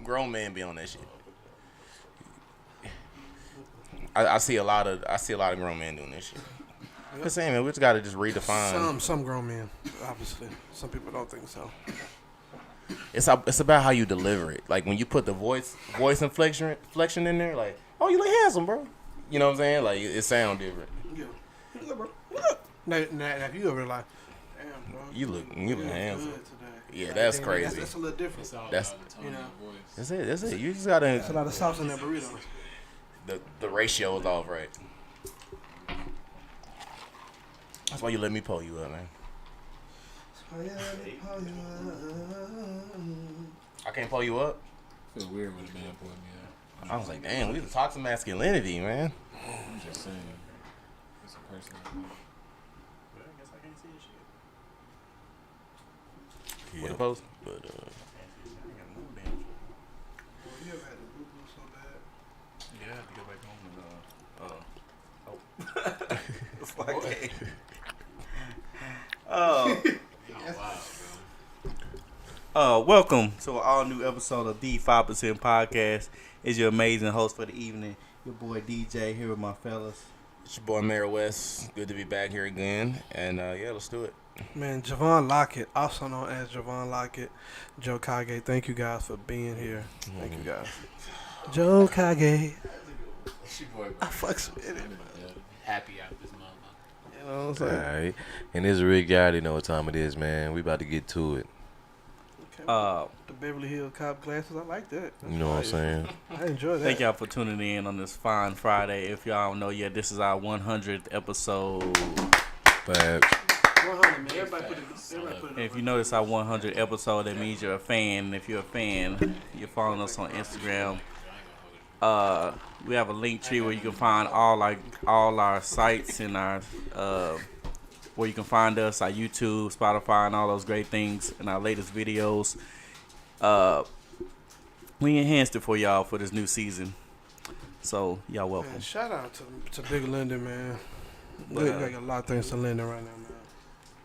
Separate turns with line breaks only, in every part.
Grown men be on that shit. I see a lot of grown men doing this shit. I'm just saying, man, we just gotta just redefine.
Some grown men, obviously. Some people don't think so.
It's about how you deliver it. Like when you put the voice inflection in there, like, oh, you look handsome, bro. You know what I'm saying? Like it sound different.
Yeah. Look, bro. Look. Now, if you ever like, damn, bro.
You look handsome.
Today.
Yeah, that's crazy.
That's a little different.
That's
you know.
That's it. You just gotta.
There's a lot of sauce in that burrito.
The ratio is off right. That's why you let me pull you up, man. I can't pull you up.
Feel weird when a man pulled me up.
I was like, damn, we talk some masculinity, man.
I'm just saying, it's a person.
But I guess I can't see this shit.
With the post, but
I got no damn shit.
You ever had the BOOBOO so bad?
Yeah, I have to go back home and
It's like, welcome to an all new episode of the 5% Podcast. It's your amazing host for the evening, your boy DJ, here with my fellas.
it's your boy Mayor West. Good to be back here again, and yeah, let's do it.
Man, JOHVAN Lockett, also known as JOHVAN Lockett, Joe Kage, thank you guys for being here. Thank you guys. Joe Kage.
It's your boy, bro.
I fucks with it.
Happy out this motherfucker.
You know what I'm
All
saying?
right. And this Rick, you already know what time it is, man. We about to get to it.
Okay, the Beverly Hills cop glasses, I like that.
You know what I'm saying?
I enjoy that.
Thank y'all for tuning in on this fine Friday. If y'all don't know yet, this is our 100th episode.
Facts.
100, man. Everybody put it
If you notice our 100th episode, that means you're a fan. And if you're a fan, you're following us on Instagram. We have a link tree where you can find all our sites and our where you can find us, our YouTube, Spotify, and all those great things, and our latest videos. We enhanced it for y'all for this new season, so y'all welcome.
Man, shout out to Big Lyndon, man. We got a lot of things to Lyndon right now, man.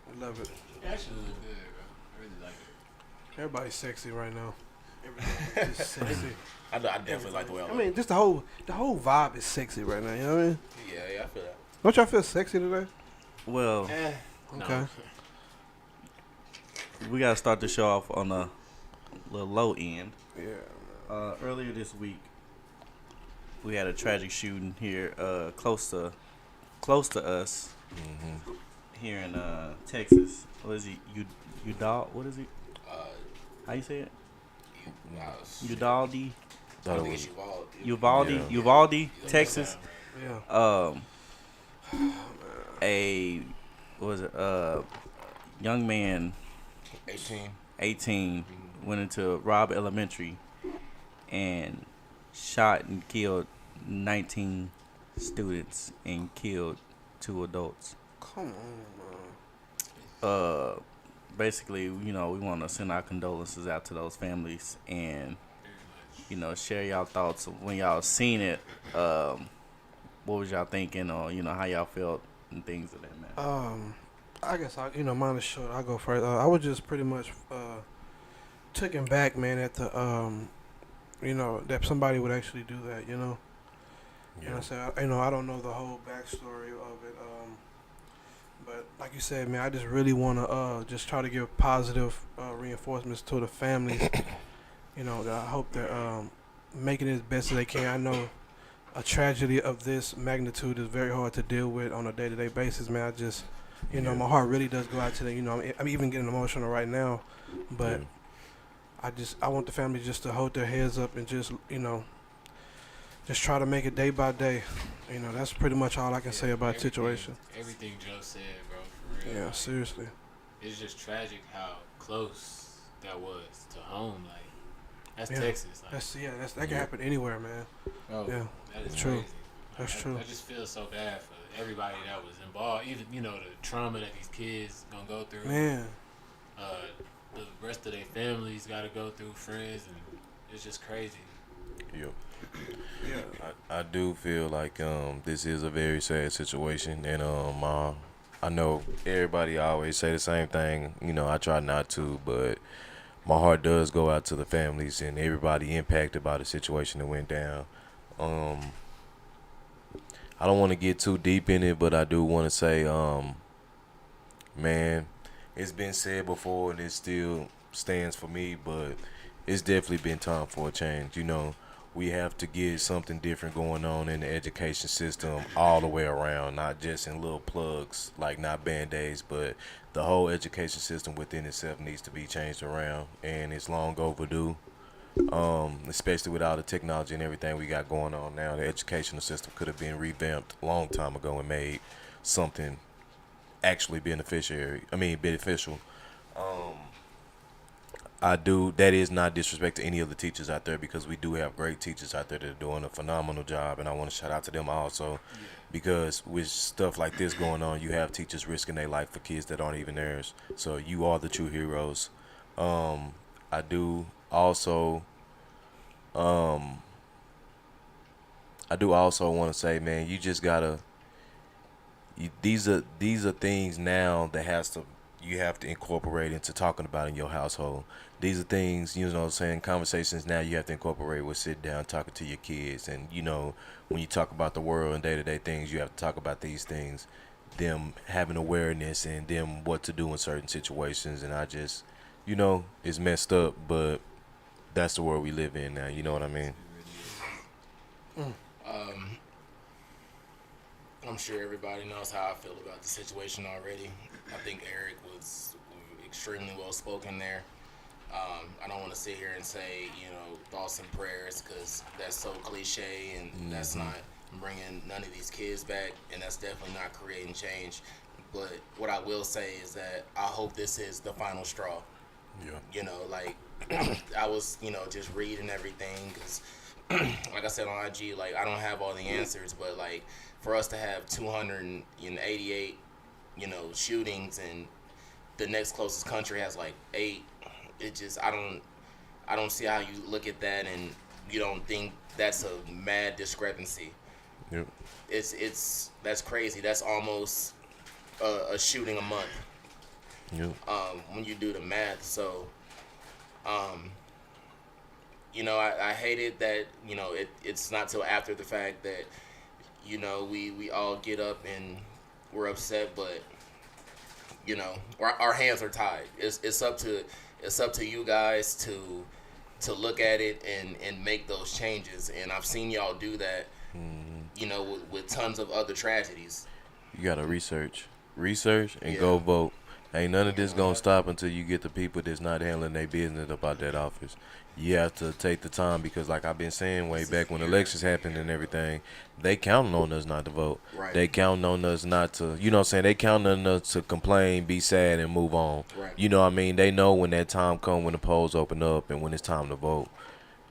I love it.
It actually look good, bro. I really like it.
Everybody's sexy right now. Everybody's just sexy.
I definitely like the way I
I
look.
mean, just the whole vibe is sexy right now. You know what I mean?
Yeah, I feel that.
Don't y'all feel sexy today?
Well,
Okay.
we gotta start the show off on a little low end.
Yeah.
Earlier this week, we had a tragic shooting here, close to us, here in Texas. What is he? Udall? What is he? How you say it? Uvalde,
I think it's
Uvalde,
Yeah.
Uvalde, Texas.
Yeah.
Young man,
18.
went into ROBB Elementary and shot and killed 19 students and killed 2 adults.
Come on, man.
Basically, you know, we want to send our condolences out to those families and, you know, share y'all thoughts of when y'all seen it. What was y'all thinking, or you know, how y'all felt and things of that matter.
I guess mine is short. I'll go first. I was just pretty much taken back, man, at the that somebody would actually do that. You know.
Yeah.
And I said, I don't know the whole backstory of it. But like you said, man, I just really want to just try to give positive reinforcements to the families. That I hope they're making it as best as they can. I know a tragedy of this magnitude is very hard to deal with on a day-to-day basis, man. I just, my heart really does go out to them. I'm even getting emotional right now, but I want the family just to hold their heads up and just, just try to make it day by day. That's pretty much all I can say about the situation.
Everything Joe said, bro, for real.
Yeah, seriously.
It's just tragic how close that was to home. Like, that's
Yeah.
Texas. Like,
That can happen anywhere, man.
bro,
Yeah,
that is
true.
crazy.
That's true.
I just feel so bad for everybody that was involved. Even, the trauma that these kids gonna go through.
Man,
The rest of their families got to go through, friends, and it's just crazy.
Yep.
yeah.
I do feel like this is a very sad situation, and I know everybody always say the same thing. I try not to, but my heart does go out to the families and everybody impacted by the situation that went down. I don't want to get too deep in it, but I do want to say, man, it's been said before and it still stands for me, but it's definitely been time for a change. You know, we have to get something different going on in the education system all the way around, not just in little plugs, like not Band-Aids, but the whole education system within itself needs to be changed around, and it's long overdue. Especially with all the technology and everything we got going on now, the educational system could have been revamped a long time ago and made something actually beneficial. That is not disrespect to any of the teachers out there, because we do have great teachers out there that are doing a phenomenal job, and I want to shout out to them also, because with stuff like this going on, you have teachers risking their life for kids that aren't even theirs. So you are the true heroes. I do also want to say, man, you just gotta. These are things now that you have to incorporate into talking about in your household. These are things, you know what I'm saying, conversations now you have to incorporate with sit down talking to your kids. And, you know, when you talk about the world and day-to-day things, you have to talk about these things, them having awareness and them what to do in certain situations. And I just, you know, it's messed up, but that's the world we live in now. You know what I mean?
I'm sure everybody knows how I feel about the situation already. I think Eric was extremely well spoken there. I don't want to sit here and say, you know, thoughts and prayers, because that's so cliche, and that's not bringing none of these kids back, and that's definitely not creating change. But what I will say is that I hope this is the final straw.
Yeah.
You know, like, I was, you know, just reading everything, because like I said on IG, like, I don't have all the answers, but like, for us to have 288, you know, shootings, and the next closest country has like 8, it just, I don't see how you look at that and you don't think that's a mad discrepancy.
Yep.
That's crazy. That's almost a shooting a month.
Yep.
When you do the math. So, you know, I hated that, you know, it's not till after the fact that, you know, we all get up and we're upset, but, you know, our hands are tied. It's up to you guys to look at it and make those changes. And I've seen y'all do that, you know, with tons of other tragedies.
You gotta research and go vote. Ain't none of this gonna stop until you get the people that's not handling their business about that office. You have to take the time, because like I've been saying way back when elections happened and everything, they counting on us not to vote.
Right.
They counting on us not to, you know what I'm saying, they counting on us to complain, be sad, and move on.
Right.
You know what I mean? They know when that time come, when the polls open up and when it's time to vote,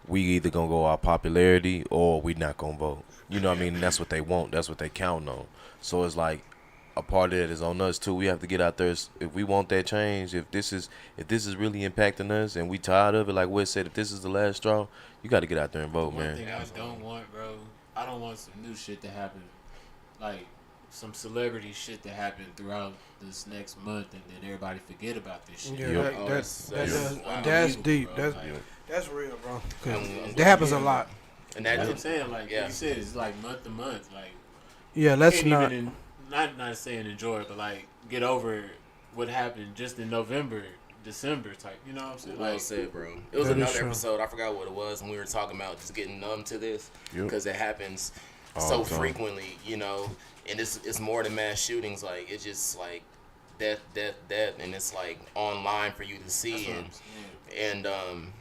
we either gonna go our popularity or we not gonna vote. You know what I mean? And that's what they want. That's what they counting on. So it's like, a part of that is on us too. We have to get out there. If we want that change, if this is really impacting us and we tired of it, like Wes said, if this is the last straw, you got to get out there and vote,
One
man.
thing I don't want, bro, I don't want some new shit to happen, like some celebrity shit to happen throughout this next month, and then everybody forget about this shit.
Yeah,
Yep.
that's deep.
Bro.
That's real, bro. 'Cause
I'm
that happens a lot.
And
That's
that
what I'm saying. Like
Yeah.
you said, it's like month to month. Like
Yeah, let's
can't
not.
even not saying enjoy it, but like get over what happened just in November, December type. You know what I'm saying?
well
Like,
said, bro. It was
That is
another
true.
episode. I forgot what it was, and we were talking about just getting numb to this,
Yep.
because it happens
All
so
the time.
frequently, you know. And it's more than mass shootings. Like, it's just like death, and it's like online for you to
that's
see.
what I'm saying.
And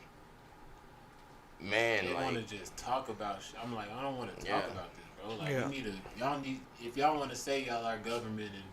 man,
They want
like,
to just talk about shit. I'm like, I don't want to
Yeah.
talk about this, bro. Like,
Yeah.
y'all need, if y'all want to say y'all are government and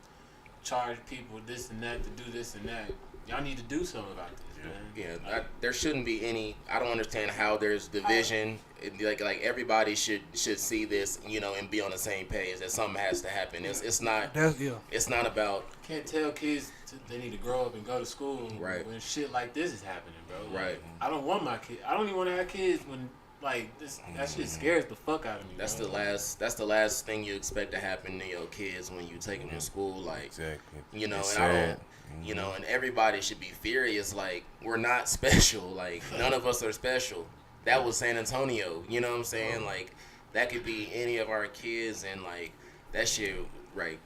charge people this and that to do this and that, y'all need to do something about this, man.
yeah,
Like,
there shouldn't be any. I don't understand how there's division. Like everybody should see this, you know, and be on the same page. That something has to happen. It's not.
That's yeah.
It's not about
can't tell kids they need to grow up and go to school
Right.
when shit like this is happening, bro. Like,
Right.
I don't want my kid. I don't even want to have kids when Like that shit scares the fuck out of me.
That's
bro.
That's the last thing you expect to happen to your kids when you take them to school. Like,
Exactly.
you know,
It's
and I
sad.
don't, you know, and everybody should be furious. Like, we're not special. Like, none of us are special. That was San Antonio. You know what I'm saying? Like, that could be any of our kids, and like that shit, right?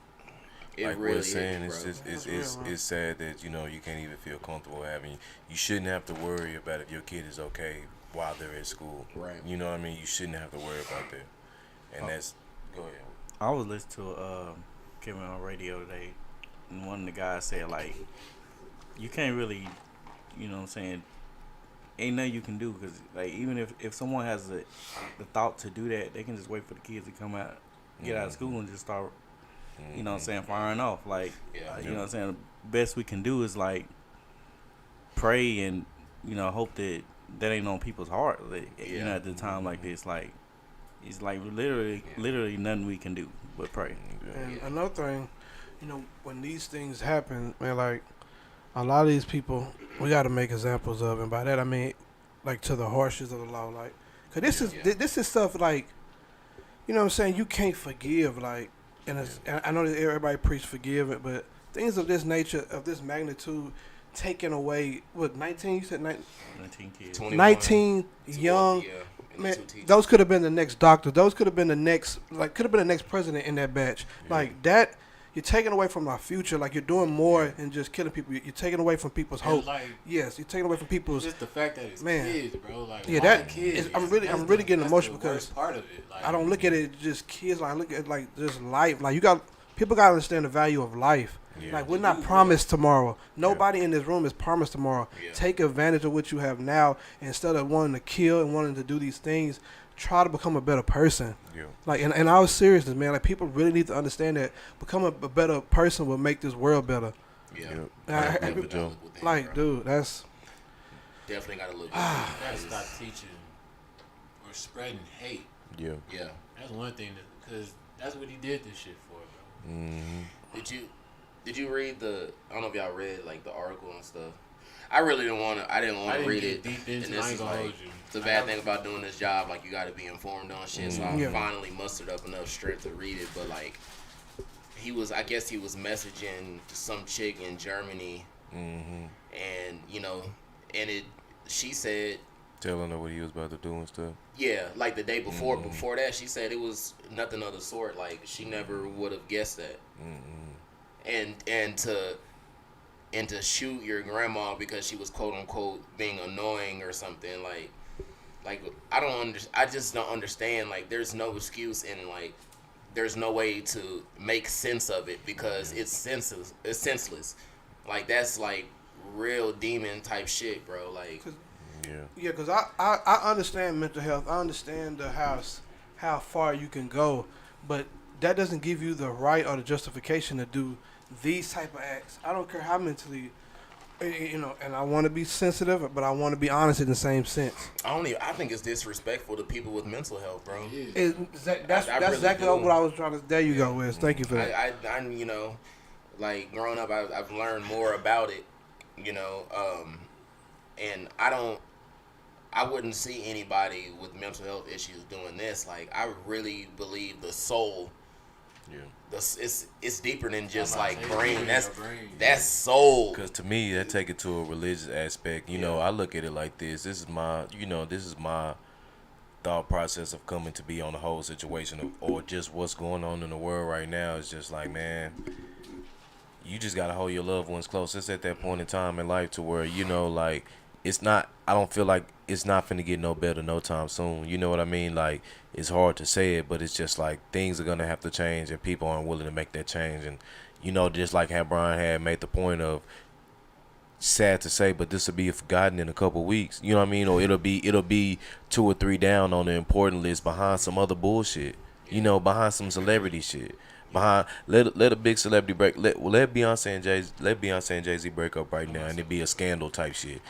It
Like
really
we're saying,
is,
it's
bro.
just
That's real, man.
it's sad that you know you can't even feel comfortable having. You shouldn't have to worry about if your kid is okay while they're at school.
Right.
You know what I mean? You shouldn't have to worry about that. And that's go ahead.
I was listening to Kevin on radio today, and one of the guys said like, you can't really, you know what I'm saying, ain't nothing you can do, because like even if someone has the thought to do that, they can just wait for the kids to come out, get out of school and just start, you know what I'm saying, firing off. Like,
Yeah.
you know what I'm saying, the best we can do is like pray and, you know, hope that ain't on people's heart. Like, you know, at the time like this, like it's like literally nothing we can do but pray.
And another thing, you know, when these things happen, man, like a lot of these people, we got to make examples of, and by that I mean, like to the harshness of the law, like, cause this is stuff like, you know what I'm saying, you can't forgive, like, and I know that everybody preach forgive it, but things of this nature, of this magnitude, taken away, what, 19? You said 19
kids.
21,
19 young.
yeah, and the
Man,
two teachers.
those could have been the next doctor. Those could have been the next, like, could have been the next president in that batch. Like that, you're taking away from our future. Like, you're doing more than just killing people. You're taking away from people's
And,
hope.
like,
Yes, you're taking away from people's.
just the fact that it's
Man.
kids, bro. Like,
Yeah,
why
that
kids?
is- I'm really getting
that's
emotional
the worst
because
part of it. Like,
I don't look at it just kids. Like, I look at it like just life. Like, people got to understand the value of life.
Yeah.
Like, we're not promised tomorrow. Nobody in this room is promised tomorrow.
Yeah.
Take advantage of what you have now instead of wanting to kill and wanting to do these things. Try to become a better person.
Yeah.
Like, in all seriousness, man, like, people really need to understand that becoming a better person will make this world better.
Yeah.
Yeah.
Definitely
Joe.
Look what they
Like,
bro.
dude, that's
Definitely got to look.
gotta stop teaching or spreading hate.
Yeah.
Yeah.
That's one thing, because that's what he did this shit for, bro.
Mm-hmm.
Did you read the? I don't know if y'all read like the article and stuff. I really didn't want to. I didn't want to read
get
it.
deep
And
into
this
it. I ain't
is
gonna
like
hold you.
the bad thing about doing this job. Like, you got to be informed on shit. So I
Yeah.
finally mustered up enough strength to read it. But like, I guess he was messaging some chick in Germany,
Mm-hmm.
and you know, she said,
Telling her what he was about to do and stuff.
yeah, like the day before. Before that, she said it was nothing of the sort. Like, she never would have guessed that.
Mm-hmm.
And to shoot your grandma because she was quote unquote being annoying or something, like I just don't understand. Like, there's no excuse, and like there's no way to make sense of it because it's senseless. Like, that's like real demon type shit, bro. Like,
Yeah.
because I understand mental health. I understand how far you can go, but that doesn't give you the right or the justification to do these type of acts. I don't care how mentally, you know, and I want to be sensitive, but I want to be honest in the same sense.
I think it's disrespectful to people with mental health, bro.
That's
I really
exactly
do.
what I was trying to. There you go, Wes. Thank you for that.
I you know, like, growing up, I've learned more about it, you know, and I wouldn't see anybody with mental health issues doing this. Like, I really believe the soul,
Yeah.
it's deeper than just like
It's
brain.
in
That's
your brain.
that's soul.
Because to me, that take it to a religious aspect. You know, I look at it like this. This is my thought process of coming to be on the whole situation or just what's going on in the world right now. It's just like, man, you just got to hold your loved ones close. It's at that point in time in life to where, you know, like, it's not, I don't feel like it's not finna get no better no time soon. You know what I mean? Like, it's hard to say it, but it's just like things are gonna have to change and people aren't willing to make that change. And, you know, just like how Brian had made the point of, sad to say, but this will be forgotten in a couple weeks. You know what I mean? Or it'll be 2 or 3 down on the important list behind some other bullshit. You know, behind some celebrity shit. Behind let a big celebrity break. Let Beyonce and Jay-Z break up right now, and it be a scandal type shit.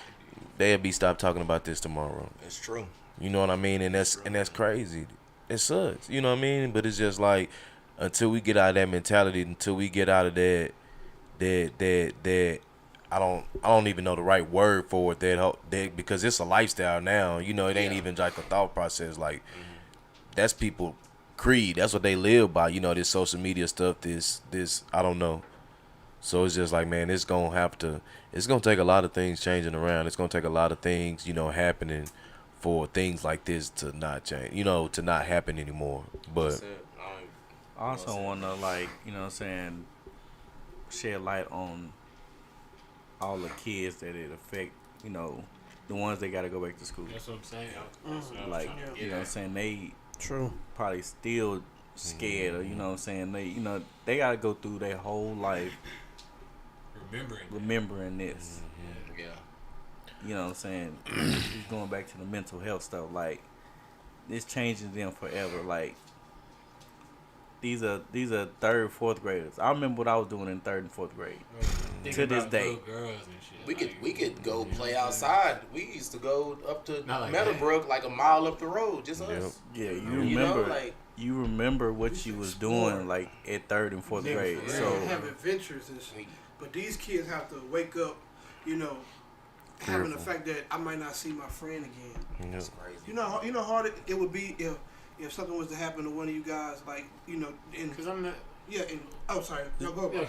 They'll be stopped talking about this tomorrow.
It's true.
You know what I mean? And that's crazy. It sucks. You know what I mean? But it's just like, until we get out of that mentality, until we get out of that I don't even know the right word for it that because it's a lifestyle now. You know, it ain't even like a thought process. Like that's people creed. That's what they live by. You know, this social media stuff. This I don't know. So it's just like, man, it's gonna take a lot of things changing around. It's gonna take a lot of things, you know, happening for things like this to not change. You know, to not happen anymore. But
I also want to, like, you know what I'm saying, shed light on all the kids that it affect, you know, the ones that got to go back to school.
That's what I'm saying.
Like, you know what I'm saying, they
True.
probably still scared, or, you know what I'm saying, they got to go through their whole life remembering this.
Yeah.
You know what I'm saying? Just going back to the mental health stuff, like, this changes them forever. Like, these are third, fourth graders. I remember what I was doing in third and fourth grade. To this day.
We could go play outside. We used to go up to
Not like
Meadowbrook, like a mile up the road, just us.
Yeah, you
You know,
remember.
like,
You remember what you was doing, like, at third and fourth grade.
They
So
have adventures and shit. But these kids have to wake up, you know, having the fact that I might not see my friend again.
it's crazy.
You know how hard it would be if something was to happen to one of you guys, like, you know,
Because I'm not.
yeah. Oh, sorry. No, go.
No,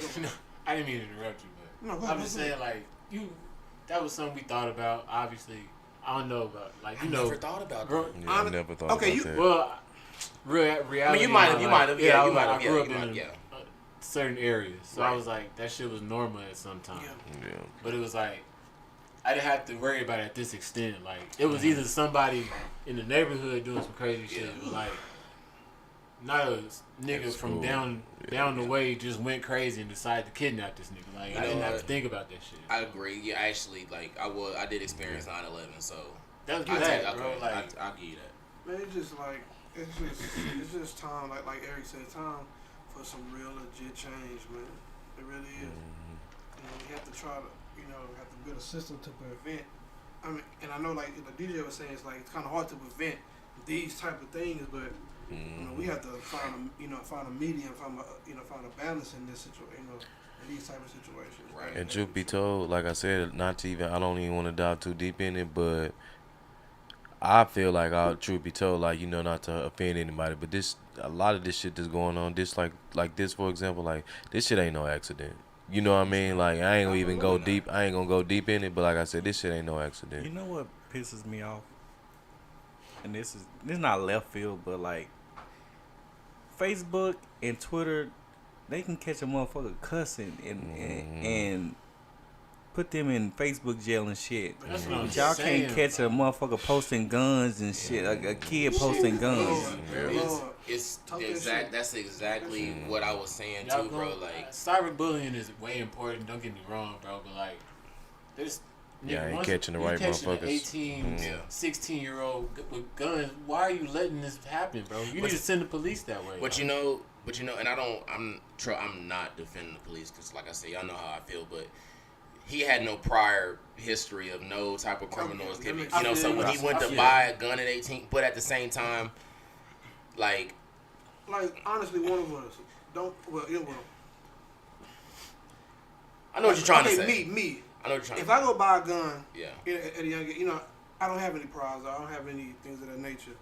I didn't mean to interrupt you, but
No, go
I'm
ahead,
just
go ahead.
saying, like, that was something we thought about. Obviously, I don't know about, like, you
I
know,
never thought about
grow-
that.
yeah, I never thought
Okay,
about
you-
that.
Well, reality.
I mean, you might have. Yeah, you might have.
I grew up
Yeah,
in
yeah.
certain areas, so
Right.
I was like, that shit was normal at some time.
Yeah.
Yeah.
But it was like, I didn't have to worry about it at this extent. Like, it was either somebody in the neighborhood doing some crazy shit, or like, not a nigga
That's
from
cool.
down the way just went crazy and decided to kidnap this nigga. Like,
You
I didn't
know
have
what?
to think about that shit.
I agree. Yeah, actually, like I did experience 9/11, so
That was
I
good,
take,
bro.
okay,
Like,
I'll give you that.
Man, it's just time. Like Eric said, time for some real legit change, man. It really is. You know, we have to try to, have to build a system to prevent. I mean, and I know, like the DJ was saying, it's kind of hard to prevent these type of things, but we have to find a medium, find a balance in this situation, in these type of situations.
Right.
And truth be told, like I said, I don't even want to dive too deep in it, but I feel like, truth be told, like, not to offend anybody, but a lot of this shit that's going on, this like this, for example, like, this shit ain't no accident. You know what I mean? Like, I ain't gonna even go deep. I ain't gonna go deep in it, but like I said, this shit ain't no accident.
you know what pisses me off? And this is not left field, but like Facebook and Twitter, they can catch a motherfucker cussing and put them in Facebook jail and shit.
That's what I'm
But y'all
saying,
can't catch a motherfucker posting guns and shit. Like a kid posting guns.
It's
Talk that
exact.
shit.
That's exactly what I was saying
y'all
too, bro. Like,
cyberbullying is way important. Don't get me wrong, bro. But like, there's
Yeah, I ain't
once
catching the
you
right
catching an
motherfuckers.
18,
Yeah.
16-year-old with guns. Why are you letting this happen, bro? You need to send the police that way.
but you know, and I'm not defending the police because, like I said, y'all know how I feel, but he had no prior history of no type of criminal activity. You know, so when he went to buy a gun at 18, but at the same time, like
honestly, one of us don't.
I know what you're trying to say.
Me.
I know what you're trying
If
to
I go buy a gun,
Yeah.
at a young age, I don't have any problems. I don't have any things of that nature.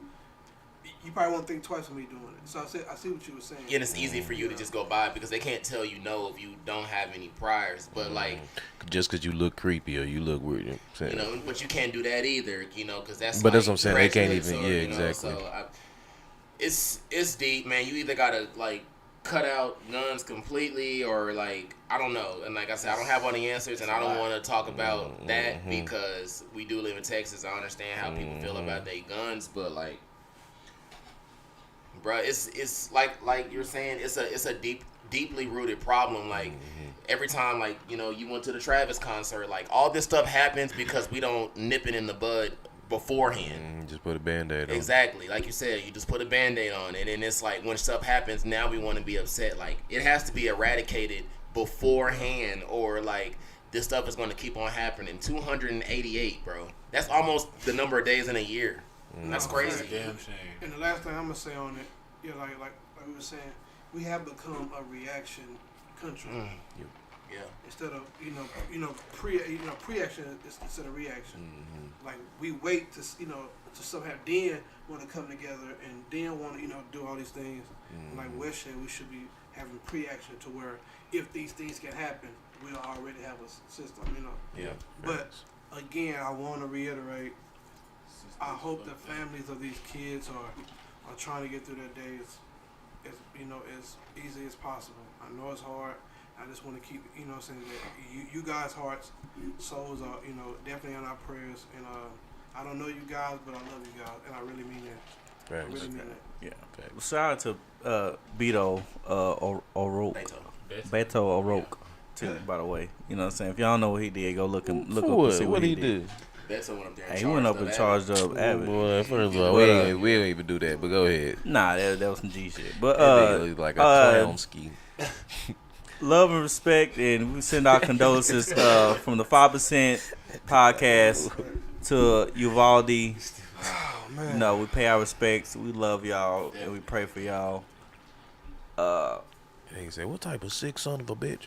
You probably won't think twice of me doing it. So I see what you were saying.
And it's easy for you to just go buy it because they can't tell you no if you don't have any priors. But like,
Just because you look creepy or you look weird,
but you can't do that either, because that's.
But that's
like
what I'm saying, they can't
direction,
even- yeah, exactly.
So it's deep, man. You either gotta like cut out guns completely or like I don't know. And like I said, I don't have all the answers, and I don't want to talk about that because we do live in Texas. I understand how people feel about their guns, but like, bruh, it's like you're saying, it's a deeply rooted problem. Like every time, like you went to the Travis concert, like all this stuff happens because we don't nip it in the bud beforehand.
Just put a Band-Aid on.
Exactly, like you said, you just put a Band-Aid on, and then it's like when stuff happens, now we want to be upset. Like it has to be eradicated beforehand, or like this stuff is going to keep on happening. 288, bro. That's almost the number of days in a year. That's crazy.
Damn shame.
And the last thing I'm gonna say on it, like we were saying, we have become a reaction country.
Yeah.
Instead of pre-action instead of reaction. Like we wait to to somehow then want to come together and then want to do all these things. Like West said, we should be having pre-action to where if these things can happen, we'll already have a system.
Yeah.
But again, I want to reiterate. I hope the families of these kids are trying to get through their days as easy as possible. I know it's hard. I just want to keep saying that you guys' hearts, souls are definitely in our prayers. And I don't know you guys, but I love you guys, and I really mean that. I really mean that.
Yeah. Well, shout out to Beto O'Rourke. Beto O'Rourke, too, by the way. You know what I'm saying? If y'all know what he did, go look up and see what he did.
That's the one up there.
Hey, he went up and charged up Abbott.
Boy, first of all, we don't even do that, but go ahead.
Nah, that was some G shit. But
That nigga look like a clown ski.
love and respect, and we send our condolences from the 5% podcast to Uvalde.
Oh man.
No, we pay our respects. We love y'all, and we pray for y'all.
He say, "What type of sick son of a bitch?"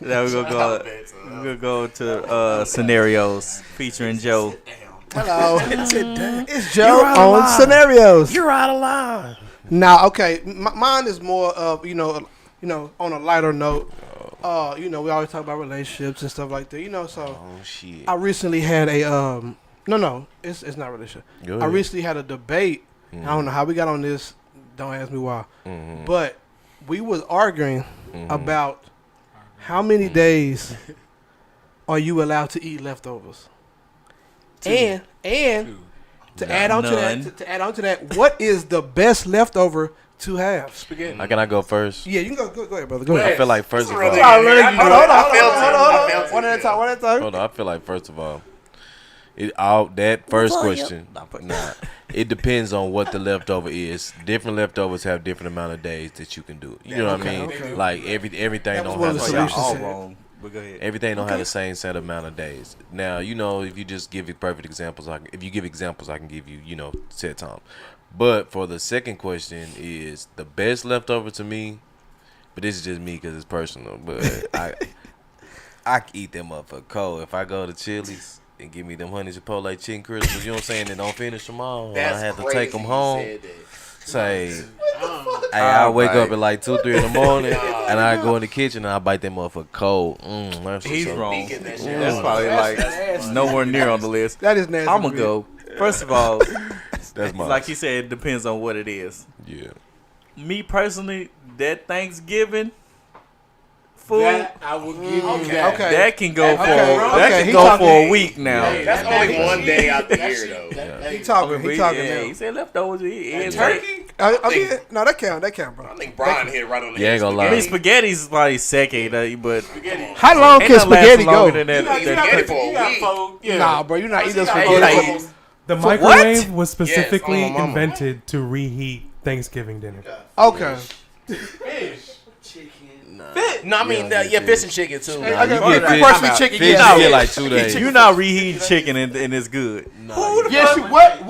Now we're gonna go to scenarios featuring Joe.
Hello. It's Joe on Scenarios.
You're out of line.
Now, okay, mine is more of on a lighter note. We always talk about relationships and stuff like that. So
Oh shit.
I recently had a no, it's not relationship.
Go
I
ahead.
recently had a debate. I don't know how we got on this. Don't ask me why. But we was arguing about how many days are you allowed to eat leftovers, and to add on to that, what is the best leftover to have?
Spaghetti.
Can I go first?
Yeah, you can go ahead, brother. Go ahead.
I feel like first of all,
Hold on. One at a time.
hold on. I feel like first of all, that first question. Nah, it depends on what the leftover is. Different leftovers have different amount of days that you can do. You know what I mean?
Okay.
Like everything
That was
don't
one
have
of
the
the
same.
solutions.
All
said.
wrong. But go ahead.
Everything don't have the same set amount of days. Now, if you just give you perfect examples, if you give examples, I can give you, set time. But for the second question is the best leftover to me, but this is just me because it's personal. But I can eat them up for cold. If I go to Chili's and give me them honey chipotle chicken crispers, you know what I'm saying, and don't finish them all, and I have to take them home. Say, hey, I wake up at like 2, 3 in the morning, and I go in the kitchen and I bite them up for cold.
He's wrong. That's probably like nowhere near on the list.
That is nasty.
I'm gonna go. First of all,
That's my
like you said, it depends on what it is.
yeah.
Me personally, that Thanksgiving food,
That I will give you that.
Okay.
that can go
he
for
talking-
a week now.
That's only one day out the year, though.
He talking
Yeah,
now.
he said leftovers.
Turkey?
I mean, no, that count, bro.
I think Brian hit right on the
You ain't gonna
I
lie.
mean, spaghetti's probably second, but
How long
ain't
can
nothing last
spaghetti go?
longer than that.
Spaghetti for a week.
Nah, bro, you're not eating
Hey,
spaghetti.
like,
The
For
microwave
what?
was specifically
Yes, on my mama.
invented to reheat Thanksgiving dinner.
Okay.
No, I mean, fish and chicken, too.
Hey, I got
you get fish-
personally chicken.
Fish
Yeah.
you get like 2 days.
you're not reheating chicken and it's good.
Yes, you what?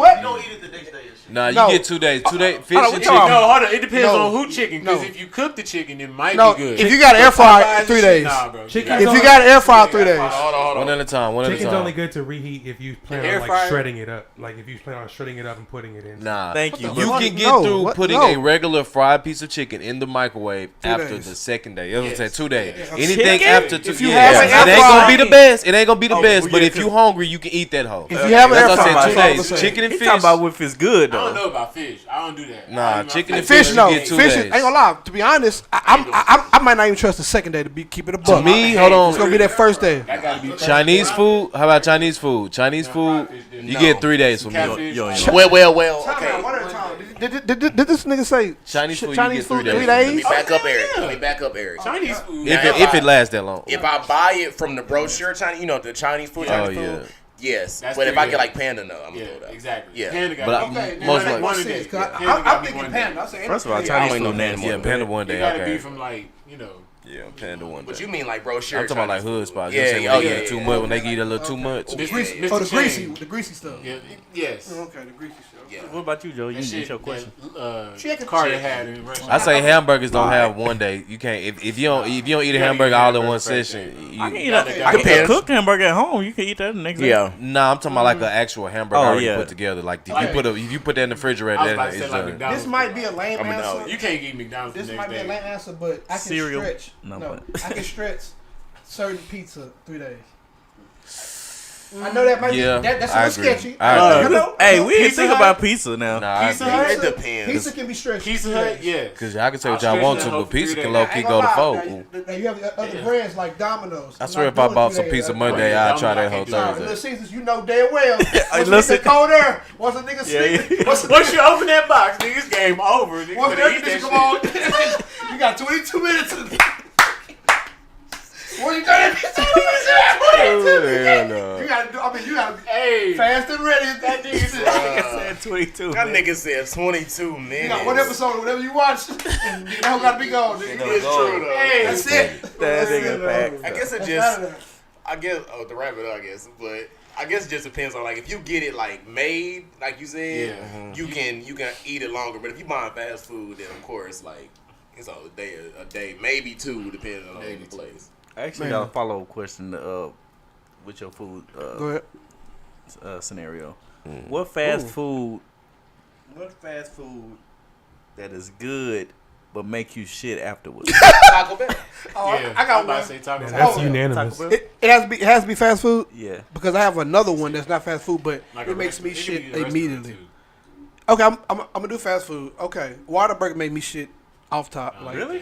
Nah, you
No.
get 2 days. 2 days. Fish
Hold on,
and
we
chicken.
talking-
No, hold on. It depends
No.
on who chicken. Because
No.
if you cook the chicken, it might
No,
be good.
if you got an air fryer, 3 days.
Nah, bro.
Chicken-
If you got an air fryer, 3 days.
Hold
One
on.
at a time. One at a
Chicken's
time.
only good to reheat if you plan
Air
on
fryer?
shredding it up. Like if you plan on shredding it up and putting it in.
Nah.
Thank you.
You
What?
can get
No,
through
what?
putting
No.
a regular fried piece of chicken in the microwave
2
after
days.
the second day. That's what I'm saying. 2 days.
Yeah.
Anything
Chicken?
after 2
If you
days.
have an
It
air
ain't gonna
fryer-
be the best. It ain't gonna be the
Oh,
best. But
yeah,
if you hungry, you can eat that whole.
If you have an air
That's what I
fryer,
said. 2
that's all I'm
days.
saying.
Chicken and
He's
fish.
talking about if it's good
I don't
though.
know about fish. I don't do that.
Nah,
I eat my
chicken and
Fish,
fish,
no.
you get 2
Fish,
days.
ain't gonna lie. To be honest, I might not even trust the second day to keep it a
To
buck.
me, hold
It's gonna
on.
be that first day.
That gotta be
Chinese food. How about Chinese food? Chinese food. You get 3 days from me.
catfish.
Yo,
Well, okay.
Did this nigga say
Chinese food, you
Chinese
get 3
food
days.
3
Let me
days?
back up, Eric. Let me back up, Eric.
Chinese food.
If it lasts that long.
If I buy it from the brochure, the Chinese food, Chinese
Oh, yeah.
food, yes.
That's
But if
3
I get
days.
like Panda, no, I'm
Yeah,
gonna throw that.
exactly.
Yeah.
Panda got
But
me.
I-
Okay,
most
like
like-
one of these.
I'm
Panda got me
thinking
one
Panda.
day.
I said
First of all,
I
Chinese
don't
food
know
nasty.
Yeah, Panda one
It
day.
gotta
Okay.
be from like
Yeah, Panda one.
But you mean like bro, sure.
I'm talking about like hood spots.
Yeah,
You say when
oh,
they
yeah,
eat too
yeah.
much, when they eat a little too much.
The
Mr.
greasy,
Mr.
oh, the
Chain.
greasy stuff.
Yeah, yes.
Oh, okay, the greasy stuff.
Yeah.
What about you, Joe? You
That
didn't
shit
get your question.
that Carter had in restaurant.
I say hamburgers don't have one day. You can't if you don't eat a hamburger all in one session.
I can eat
gotta-
a,
gotta
I can eat a
depends.
cooked hamburger at home. You can eat that the next day.
Yeah.
Nah, I'm talking about like an actual hamburger
Oh,
already
yeah.
put together. Like if
Okay.
you put that in the refrigerator,
I was about
that
to
is
say like
done.
McDonald's.
This might be a lame
I mean, no,
answer.
You can't eat McDonald's
This
the
might
next
be a
day.
lame answer, but I can
Cereal.
stretch.
No,
No,
but-
I can stretch certain pizza 3 days. I know that might
Yeah,
be that's a
I
little
agree.
sketchy.
I agree.
Hey, we didn't
Pizza
think
Hut?
about pizza now.
Nah, I
Pizza
agree.
Hut?
It depends.
Pizza can be stretched.
Pizza
3
Hut,
days.
yes.
Cause y'all can say what
I'll
y'all want
stretch
to,
that
but pizza
whole
can
3
low
days.
key
I
go to
ain't
four.
gonna lie, now you have other brands like Domino's.
I swear if I bought some pizza Monday,
Yeah,
I'd try that whole
Domino's, I can't do
Little
Thursday.
Caesars, you know damn well. Once
listen.
a nigga cold air, once a nigga sleep,
yeah.
Once you open that box, nigga, it's game over. Nigga,
once
better
that
eat
bitch
that
come on, you got 22 minutes. When you got that bitch on,
Hell no.
you gotta do. I mean, you gotta be
shit. Hey,
fast and ready. That nigga said.
Said 22.
That
man.
nigga said 22 minutes.
You got one episode, whatever you watch, and that whole gotta be gone. Nigga.
It's true though.
Hey,
That's it.
That
That's
nigga
it,
facts.
I guess it
That's
just,
none of that.
I guess, to wrap it up, I guess, but I guess it just depends on like if you get it like made, like you said,
Yeah.
you can eat it longer. But if you buying fast food, then of course like it's a day, maybe two, depending on the place.
I actually
Man.
got a follow up question with your food
Go ahead.
scenario. What fast food that is good but make you shit afterwards?
Taco Bell.
Oh,
yeah.
I got
I'm about
one.
to say Taco
Man,
Bell.
that's
Oh,
unanimous.
Taco Bell?
It has to be fast food
Yeah.
because I have another one that's not fast food, but
Like
it
a
makes me
restaurant. It
shit
can be a restaurant,
immediately.
too.
Okay, I'm gonna do fast food. Okay, Whataburger made me shit off top. Like
Really?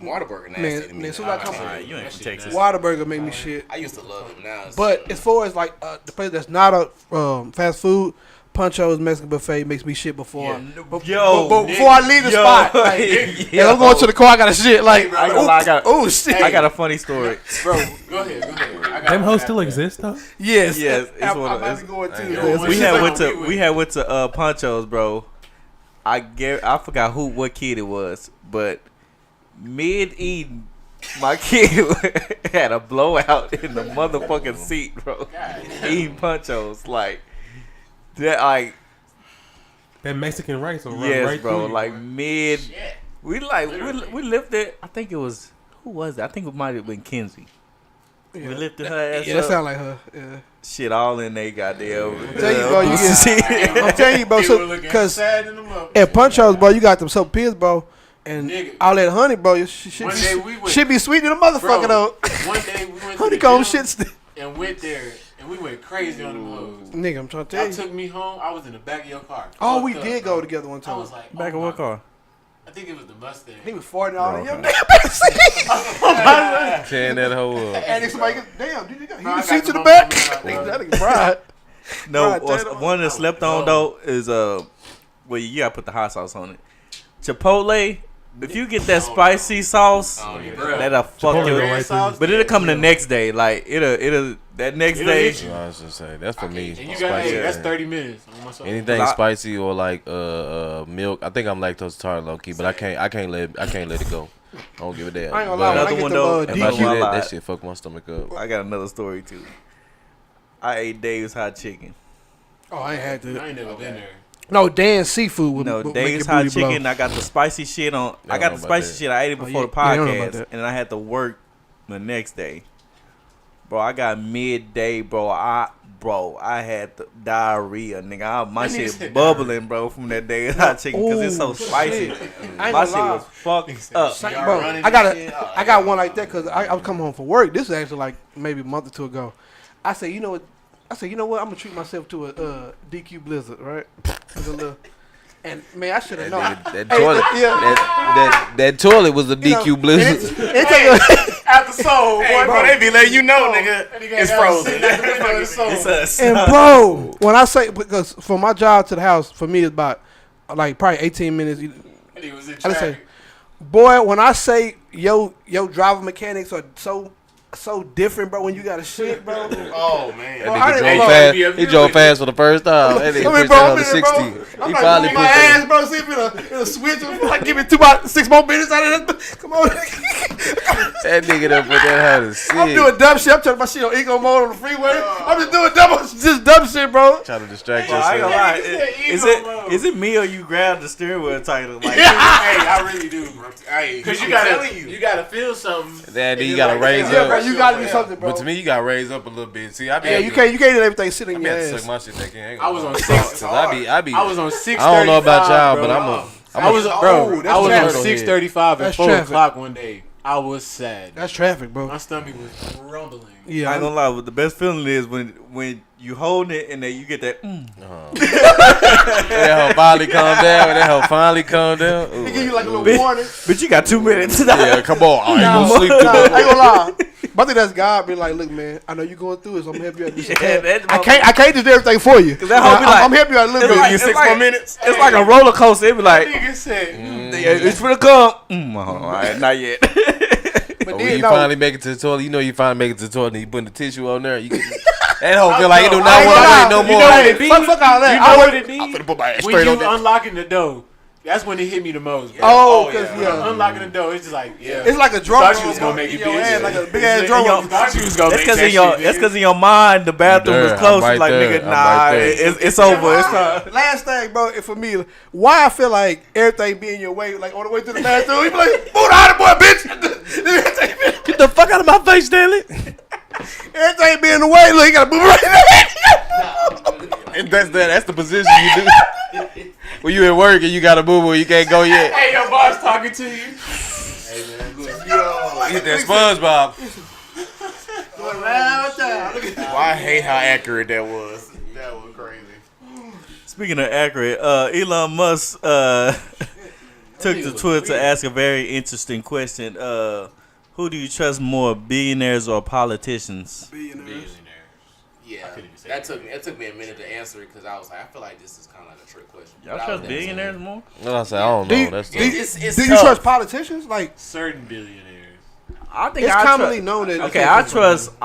Whataburger nasty
Man,
to me.
man, soon as I come
All right, you ain't
That
from
shit
Texas.
Whataburger made me shit.
I used to love them now.
But as far as like the place that's not a fast food, Puncho's Mexican Buffet makes me shit before.
Yeah.
Before I leave the spot, like, if I'm going to the car, I gotta shit. Like,
I ain't gonna lie, I got-
oh shit.
I got a funny story.
Bro, go ahead. I got
Them hoes
one
still
after
exist though.
Yes,
Yes, it's
I'm
one of-
about to
it's-
go to
Yeah,
this.
one-
We
Shit
had
like
went to
we
we had went to Poncho's, bro. I forgot what kid it was, but mid eating, my kid had a blowout in the motherfucking seat, bro. Eating Ponchos like that, like
That Mexican rice will run
yes,
right
bro.
through you.
Like mid,
Shit.
we like
Literally.
we lifted. I think it was who was it? I think it might have been Kenzie.
Yeah.
We lifted her ass
Yeah, that
up.
sound like her. Yeah.
Shit all in they goddamn.
I'm telling you, bro, you get. I'm telling you, bro.
They were
So,
looking
cause
sad in the mouth.
at Puncho's, bro, you got them soap pills, bro, and
Nigga.
all that honey, bro.
One day we went.
Should be sweet to the motherfucker
Bro,
though.
One day we went to the
Honeycomb
gym
shit. Still.
and went there and we went crazy on them hoes.
Nigga, I'm trying to tell
Y'all
you.
took me home. I was in the back of your car.
Oh, we
Fucked up,
did
bro.
go together one
I
time.
was like,
Back
oh
of what
my-
car?
I think it was the Mustang.
He was farting all in your
Okay.
damn backseat.
Tearing that hoe up.
And then somebody get, damn, dude, you got
Bro, I
the seat
got
to
the
the back.
motherfucker out,
Nigga,
bro.
that nigga fried.
No,
Right, Taylor.
one that slept on though is well you gotta put the hot sauce on it. Chipotle, if you get that spicy sauce,
Oh, yeah.
Bro.
that'll fuck
Chipotle
you.
go right through you.
But it'll come the next day. Like it'll that next
It'll
day.
hit you.
I was just saying that's for me.
And you got
Spicy.
hey, that's 30 minutes. On myself.
Anything
I-
spicy or like milk. I think I'm lactose intolerant low key, but I can't let it go. I don't give a damn.
I ain't gonna lie, when I
Another
get
one
them
though,
If I
I'm
do
not
DQ,
gonna
that,
lie.
that shit fuck my stomach up.
I got another story too. I ate Dave's hot chicken.
oh, I ain't had to.
I ain't never been there.
No, Dan's seafood would,
No,
would make
Dave's
your
hot
booty blow.
chicken. I got the spicy shit on. I
don't
got
know
the
about
spicy
that.
shit. I ate it
Oh,
before
yeah.
the
Yeah, I don't know about
podcast,
that.
and I had to work the next day. Bro, I got midday, bro. I had the diarrhea, nigga. My
That nigga
shit
said
bubbling, bro, from that Dave's hot chicken because it's so
Ooh,
spicy.
shit. I ain't
My
gonna
shit
lie.
was fucked up.
Same,
Y'all
bro,
running
I got
and shit? Oh,
I got one like that because I was coming home from work. This is actually like maybe a month or two ago. I said, you know what? I'm gonna treat myself to a DQ Blizzard, right? With a little, and man, I should have known.
That
Hey,
toilet,
yeah.
that toilet was a
You know,
DQ blizzard.
It take
After soul,
Hey, bro, they be letting you know, nigga,
That nigga
it's
got
frozen.
sitting at the motherfucking soul.
It's
and bro, when I say because from my job to the house for me is about like probably 18 minutes.
That nigga was in
I just say,
traffic.
boy, when I say yo driver mechanics are so different, bro. When you got a shit, bro.
Oh man.
Bro, I
That
didn't
nigga
know.
drove fast.
Be a
He drove fast for the first time. That
I
nigga
mean,
pushed
bro,
that
I'm in there, bro.
160.
I'm
He
like,
probably
moving
pushed
my
that.
ass, bro. See if it'll switch. Like, give me about 6 more minutes out of that. Come on.
That nigga done put that hoe to sleep.
I'm doing dumb shit. I'm turning my shit on eco mode on the freeway. I'm just doing dumb shit, bro.
Trying to distract
Well, I ain't
yourself.
gonna lie. Is it me or you grab the steering wheel title? Like,
Hey, I really do, bro.
Hey,
Because you
I'm
gotta,
telling
you gotta feel something.
Then you gotta raise
Yeah, bro,
up.
you gotta do something, bro.
But to me, you gotta raise up a little bit. See, I be
Yeah, you can't let everything sit in
I
your
had to suck
ass.
my shit back in.
I was on 6.
I be.
I was on 6:35.
I don't know about y'all, but
I was on
that's traffic.
6:35 at
That's
4
traffic.
o'clock one day. I was sad.
That's traffic, bro.
My stomach was rumbling.
Yeah,
I ain't gonna lie. What the best feeling is when you hold it and then you get that.
That hoe finally calm down. That hoe finally calm down.
They give you like a little warning.
But you got 2 minutes.
Yeah, come on. I ain't gonna sleep
Nah,
too
I ain't
much.
gonna lie. But I think that's God being like, look, man, I know you going through this. I'm gonna help you out. This
Yeah, that
I can't just do everything for you.
that hoe be like-
I'm helping you out a little
It's
bit.
like-
you 6
like-
more minutes.
It's like a roller coaster. It be like,
Nigga said,
it's finna come. Hold on, all right, not yet.
But
When
then,
you
no,
finally make it to the toilet, you know you finally make it to the toilet and you putting the tissue on there. You get, that hoe feel like it do
I
not
ain't
want to
gonna
wait
lie.
no
You
more.
know what
it
it
be?
be? Fuck all that.
you
I
know
would-
what it be?
I'm finna put my ass
When
straight
you
on that.
unlocking the door, that's when it hit me the most. Bro.
Oh, cause
When I'm
yeah,
unlocking the door, it's just like, yeah.
it's like a drum.
Thought you was gonna make it
in your
big.
ass, like a big
Yeah.
ass
Yeah.
drum.
Yo,
You thought you was gonna
That's
make
because
that
in your
shit,
that's
nigga.
because in your mind the bathroom
there.
is close.
I'm
You like,
right
nigga,
there. I'm
nah,
right there.
it's over. It's time.
Last thing, bro, for me, why I feel like everything be in your way, like on the way to the bathroom, you be like, move out of the boy, bitch.
Get the fuck out of my face, Stanley.
Everything be in the way, look, you gotta move right there.
That's the position you do. When you at work and you gotta move where you can't go yet.
Hey, your boss talking to you.
Get that SpongeBob.
Well, I hate how accurate that was. That was crazy.
Speaking of accurate, Elon Musk took to Twitter to ask a very interesting question. Who do you trust more, billionaires or politicians?
Yeah, that took me a minute to answer it because I was like, I feel like this is kind of like a trick question.
Y'all
But I
trust
was never
billionaires more?
I say I don't know. That's
It's
Do you
tough.
trust politicians? Like,
Certain billionaires.
I think
it's commonly known that.
Okay, I'll trust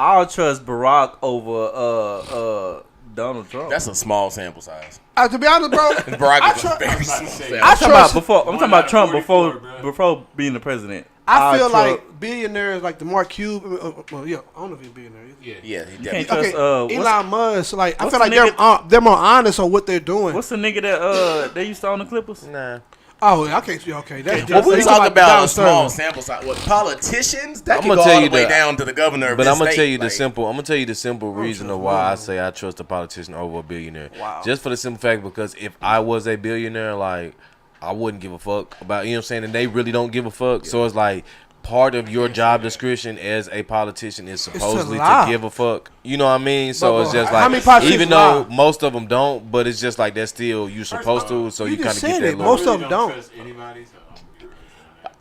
Barack over Donald Trump.
That's a small sample size.
To be honest, bro,
Barack
I
is
tru-
a very
I'm
small
about to say,
sample.
I
I'm talking about
trust.
before. I'm talking about Trump
44, bro.
before being the president.
I feel
trust-
like billionaires like the Mark Cuban. Well, yeah, I don't know if he's a billionaire.
Yeah.
Yeah, he
You
definitely.
can't trust.
Okay,
What's,
Elon Musk. Like, I
what's
feel like
the
they're more honest on what they're doing.
what's the nigga that they used to own the Clippers?
nah.
Oh, okay, okay. That's
Well, we
that's
talk
like
about
Donald
a small
Sterling.
sample size. With politicians, that
I'm
can
gonna
go
tell
all
you
the way
the-
down to the governor of
But
the
I'm gonna
state.
tell you the
like,
simple. I'm gonna tell you the simple reason
trust
of why I
nobody.
say I trust a politician over a billionaire.
Wow.
Just for the simple fact because if I was a billionaire, like I wouldn't give a fuck about. You know what I'm saying? And they really don't give a fuck. So it's like part of your job description as a politician is supposedly to
lie.
give a fuck. You know what I mean? So
But,
it's just
how
like
many politicians
even though
lie?
most of them don't, but it's just like that's still you supposed to. So
You
you kind
just
of get
said
that
it.
little.
Most of them don't.
Trust anybody, so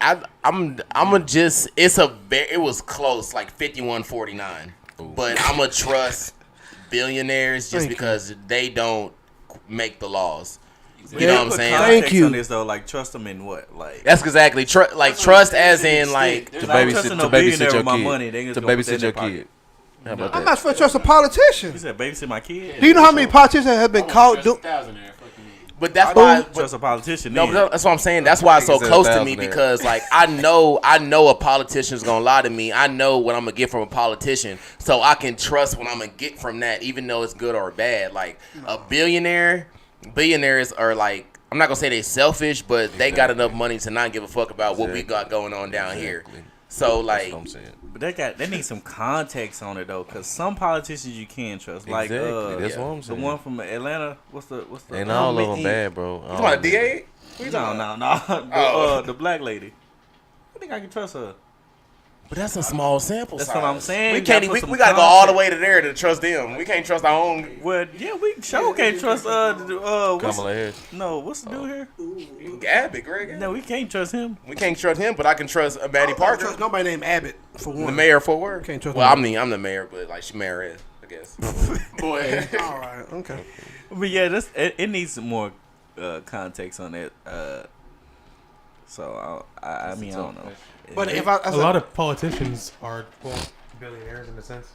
I'm a just. It was close, like 51-49. But I'm gonna trust billionaires just
Thank you.
because they don't make the laws. You
Yeah,
know what I'm
Put
saying?
context
Thank you.
On this though, like trust them in what? Like
That's exactly trust as in like.
To
I don't
babysit,
trust
to
no
babysit
billionaire
your
with my
kid.
money. They just
To
gonna put that
babysit
in
your
their pocket.
kid. How about
I'm
that?
not supposed to trust a politician.
You said babysit my kid.
Do you know how many politicians have been caught?
$1,000 there. Fucking
But that's
I
why.
don't trust a politician.
No,
then.
but that's what I'm saying. That's why it's so
Niggas said
close to me
1,000 there.
because, like, I know a politician's gonna lie to me. I know what I'm gonna get from a politician, so I can trust what I'm gonna get from that, even though it's good or bad. Like a billionaires are like, I'm not gonna say they selfish, but they got enough money to not give a fuck about what we got going on down here. So like,
That's what I'm saying.
But they need some context on it though, cause some politicians you can trust, like
Exactly. That's what I'm
the
saying.
one from Atlanta. What's the?
Ain't all of them bad, bro.
you talking about DA?
No. The black lady. I think I can trust her.
But that's a small sample
That's
size.
what I'm saying.
We
You
can't.
gotta put some
We gotta go all the
context.
way to there to trust them. We can't trust our own.
Well, yeah, we sure can't trust what's,
Kamala Harris.
no, what's the dude here?
Abbott, Greg.
No, we can't trust him.
We can't trust him, but I can trust Maddie
I don't
Parker.
trust nobody named Abbott for one.
The mayor of Fort Worth.
Can't trust
well,
nobody.
I'm the mayor, but like she mayor is, I guess.
boy.
All right, okay.
But yeah, it needs some more context on it. So I mean I don't know.
But if I
A lot of politicians are billionaires in a sense.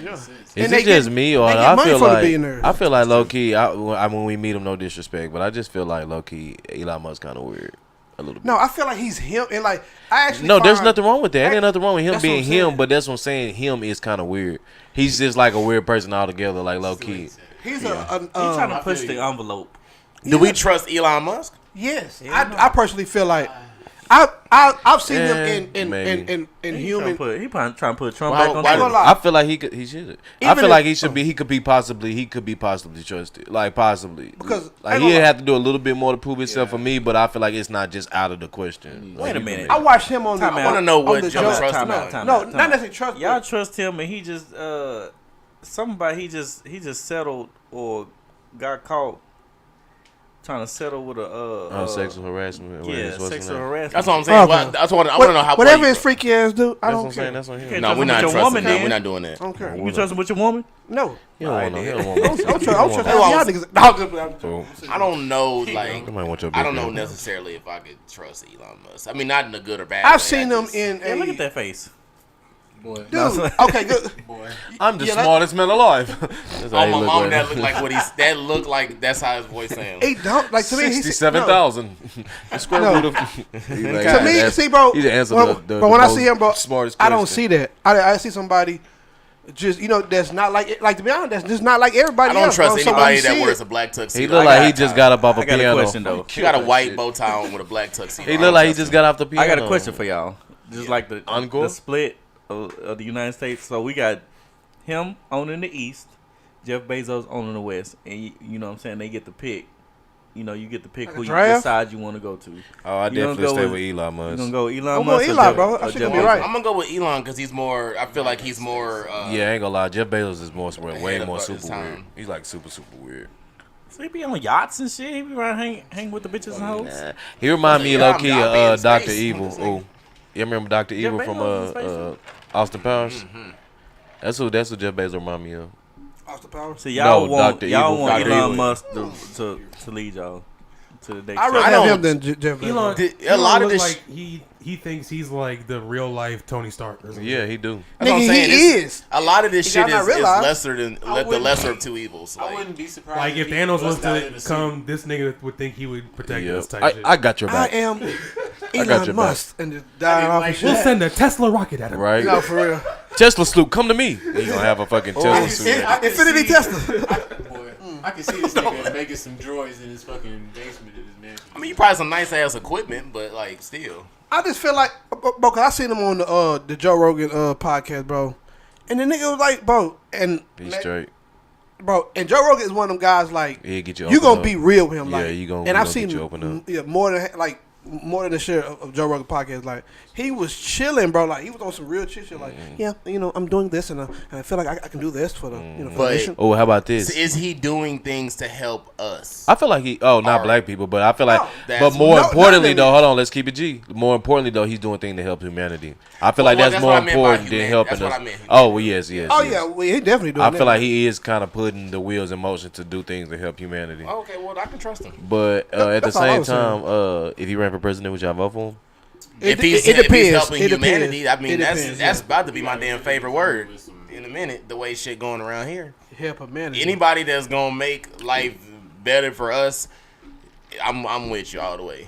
yeah.
Is
And
it
they
just
get-
me or
they get
I
money
feel
from the
like
billionaires.
I feel like low key. I when we meet him, no disrespect, but I just feel like low key Elon Musk kind of weird. a little bit.
No, I feel like he's him, and like I actually.
No, there's
find-
nothing wrong with that. Ain't nothing wrong with him
That's what
being
I'm
him,
saying.
but that's what I'm saying. Him is kind of weird. He's just like a weird person altogether, like low key.
He's
He's trying to push the envelope.
Do we trust Elon Musk?
Yes,
Yeah, no.
I personally feel like I've seen him in
maybe.
human.
He probably trying to put Trump
Why-
back on
why
ain't
Twitter.
gonna lie.
I feel like he should. I
Even
feel like
if-
he could be possibly trusted. Like possibly.
Because,
like
ain't
he'd
gonna lie.
have to do a little bit more to prove himself for me, but I feel like it's not just out of the question.
Wait a minute.
I watched him on.
Time
the,
out.
I want to know
on
what
the
Joe
Joe-
trusts
Time
about
out,
him.
time
No,
out,
not
time out.
necessarily trust.
Y'all
but-
trust him, and he just somebody he just settled or got caught trying to settle with a
sexual harassment.
yeah, sexual harassment.
That's what I'm saying.
Okay.
Well, that's what I want to know how.
Whatever
far
his freaky ass do, I
That's what
don't
I'm saying.
care.
That's on him.
can't
No,
trust
we're
him
not
with your
trusting
woman,
that.
then.
We're not doing that.
I don't care.
You trust him with your woman?
No,
You don't want no.
Alright,
He don't want
I'm
no.
trust
He don't
y'all
want
niggas. No, I'm just-
I don't know, like,
no. Somebody want your
I
big
don't know
girl.
necessarily if I could trust Elon Musk. I mean, not in a good or bad.
I've
way.
seen
I
him
just-
in
Yeah,
a
look at that face.
Boy,
dude. Okay, good.
boy.
I'm the
Yeah, that-
smallest man alive. That's how
Oh,
he
my
look
mom,
right
that
now.
looked like what he's. That looked like that's how his voice sounds.
He don't like to me. He's
67,000. The square
No.
root of.
To me, see, bro.
He's the answer.
But when I see him, bro,
smartest
I don't
question.
see that. I see somebody just that's not like to be honest, that's just not like everybody
I don't
else.
trust
bro. So when
anybody
you
that
see
wears
it-
a black tuxedo.
He look like he just got up off a
I got a
piano.
question though.
He got a white bow tie on with a black tuxedo.
He look like he just got off the piano.
I got a question for y'all. Just like the
Encore?
split of the United States. So we got him owning the East, Jeff Bezos owning the West, and you know what I'm saying, they get to pick. You know, you get to pick
Like a
who you
draft?
side you want to go to.
Oh, I
You gonna
definitely
go
stay
with-
with Elon
You
Musk.
gonna go Elon
I'm
Musk
going
or
Elon,
Jeff,
bro.
or
I should
Jeff
be
Bezos?
right.
I'm gonna go with Elon because he's more. I feel like he's more.
Yeah, I ain't gonna lie. Jeff Bezos is way
Ahead
more
of his
super weird.
time.
He's like super weird.
So he be on yachts and shit. He be around hang with the bitches and hoes.
Nah. He remind me
Yeah,
low key
I'll be in
of Dr.
space.
Evil. Oh, you remember Dr. Evil
Bezos
from
in space,
Austin Powers? That's who Jeff Bezos remind me of.
Austin Powers.
So y'all
No,
want
Dr.
y'all
Evil.
want
Dr.
Elon
Evil.
Musk to lead y'all to the next.
I rather
I
have
don't-
him than Jeff Bezos.
Elon,
Did- a
Elon
lot of
look
this
like he thinks he's like the real life Tony Stark. Or something.
Yeah, he do.
That's what I'm
Nigga,
saying.
he
It's-
is.
A lot of this
You
shit
gotta
is
realize-
lesser than the
wouldn't-
lesser of two evils.
I
Like,
wouldn't be surprised.
Like if
he
Thanos was
bust out
to
in the
come, this nigga would think he would protect
Yeah.
us. Type shit.
I got your
I
back.
am
got
Elon
your back.
Musk and just dying off and
We'll
shit.
send a Tesla rocket at him.
Right?
No, for real.
Tesla sloop, come to me. He gonna have a fucking Tesla suit.
Infinity Tesla.
Boy, I can see this nigga making some droids in his fucking basement in his mansion.
I mean, you probably some nice ass equipment, but like still.
I just feel like, bro, cause I seen him on the Joe Rogan podcast, bro, and the nigga was like, bro, and
He's straight.
bro, and Joe Rogan is one of them guys like
He'll get you.
you
open
gonna
up.
be real with him,
Yeah,
like,
you gonna-
and
he
I've
gonna
seen
get you open up.
yeah, more than a share of Joe Rogan podcast. Like he was chilling, bro. Like he was on some real chill shit. Like yeah, I'm doing this, and I feel like I can do this for the for the
But-
nation.
Oh, how about this?
Is he doing things to help us?
I feel like not
Alright.
black people, but I feel like,
that's-
but more
No,
importantly
not
though, hold on, let's keep it G. More importantly though, he's doing things to help humanity. I feel like
Well,
that's
that's
more
what I meant by
important than
humanity.
helping
That's what
us.
I meant,
Oh, well, yes.
Oh
yes.
yeah, well, he definitely doing
I
that.
feel like he is kind of putting the wheels in motion to do things to help humanity.
Okay, well I can trust him.
But at the
That's all I
same
was saying.
time, if he ran for president, would y'all vote for him?
If
It
he's
depends.
helping
It
humanity,
depends.
I mean
It
that's
depends,
that's
yeah.
about to be my damn favorite word in a minute. The way shit going around here.
help humanity.
Anybody that's gonna make life better for us, I'm with you all the way.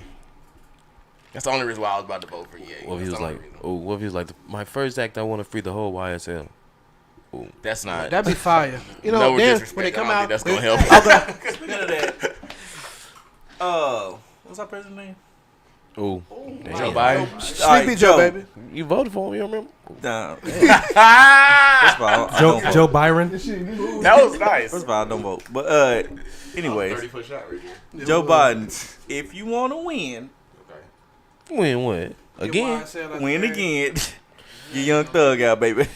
That's the only reason why I was about to vote for yeah.
What if he was like, what if he was like, my first act, I want to free the whole YSL.
that's not.
That'd be fire. You know,
no
then
disrespect.
when they come
I
out,
don't think that's gonna help.
Speaking of that, what's our president name?
Oh,
Joe Biden.
Sleepy Joe, baby.
You voted for him, you remember?
Down. First of all, I don't vote.
Joe Byron.
That was nice.
First of all, I don't vote. But anyways,
30-foot shot right there.
Joe Biden, if you want to win,
Win what? Again?
win again, your young thug out, baby.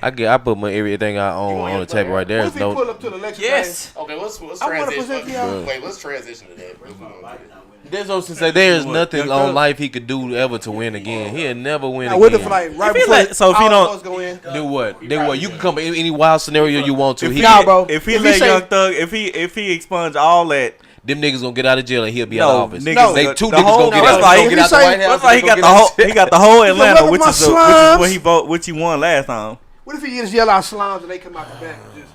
I put my everything I own on the table right there.
What if he
No,
pull up to the election?
Yes.
Okay, let's
I wanna
transition.
present to y'all-
Wait, let's transition to that.
there's no to say there's
What,
nothing
Young
on
Thug?
life he could do ever to win again. He'll never win
Now, what if
again.
like right
If he
before
let- so if he
all
don't-
of us go in?
Do what? Do what? You can come in any wild scenario you want to.
If
He,
he,
Nah, bro.
if he
If he
let
say-
young thug, if he expunge all that,
them niggas gonna get out of jail and he'll be out of office.
niggas,
They
the-
two
the
niggas
whole-
gonna get
that's
out.
why
Gonna
he-
get out the
say-
White House.
that's why he
and
got
go
the
get
whole
his-
he got the whole Atlanta,
look
which
at
is
my
what he
slimes.
which he won last time.
What if he just yell out slimes and they come out the back and just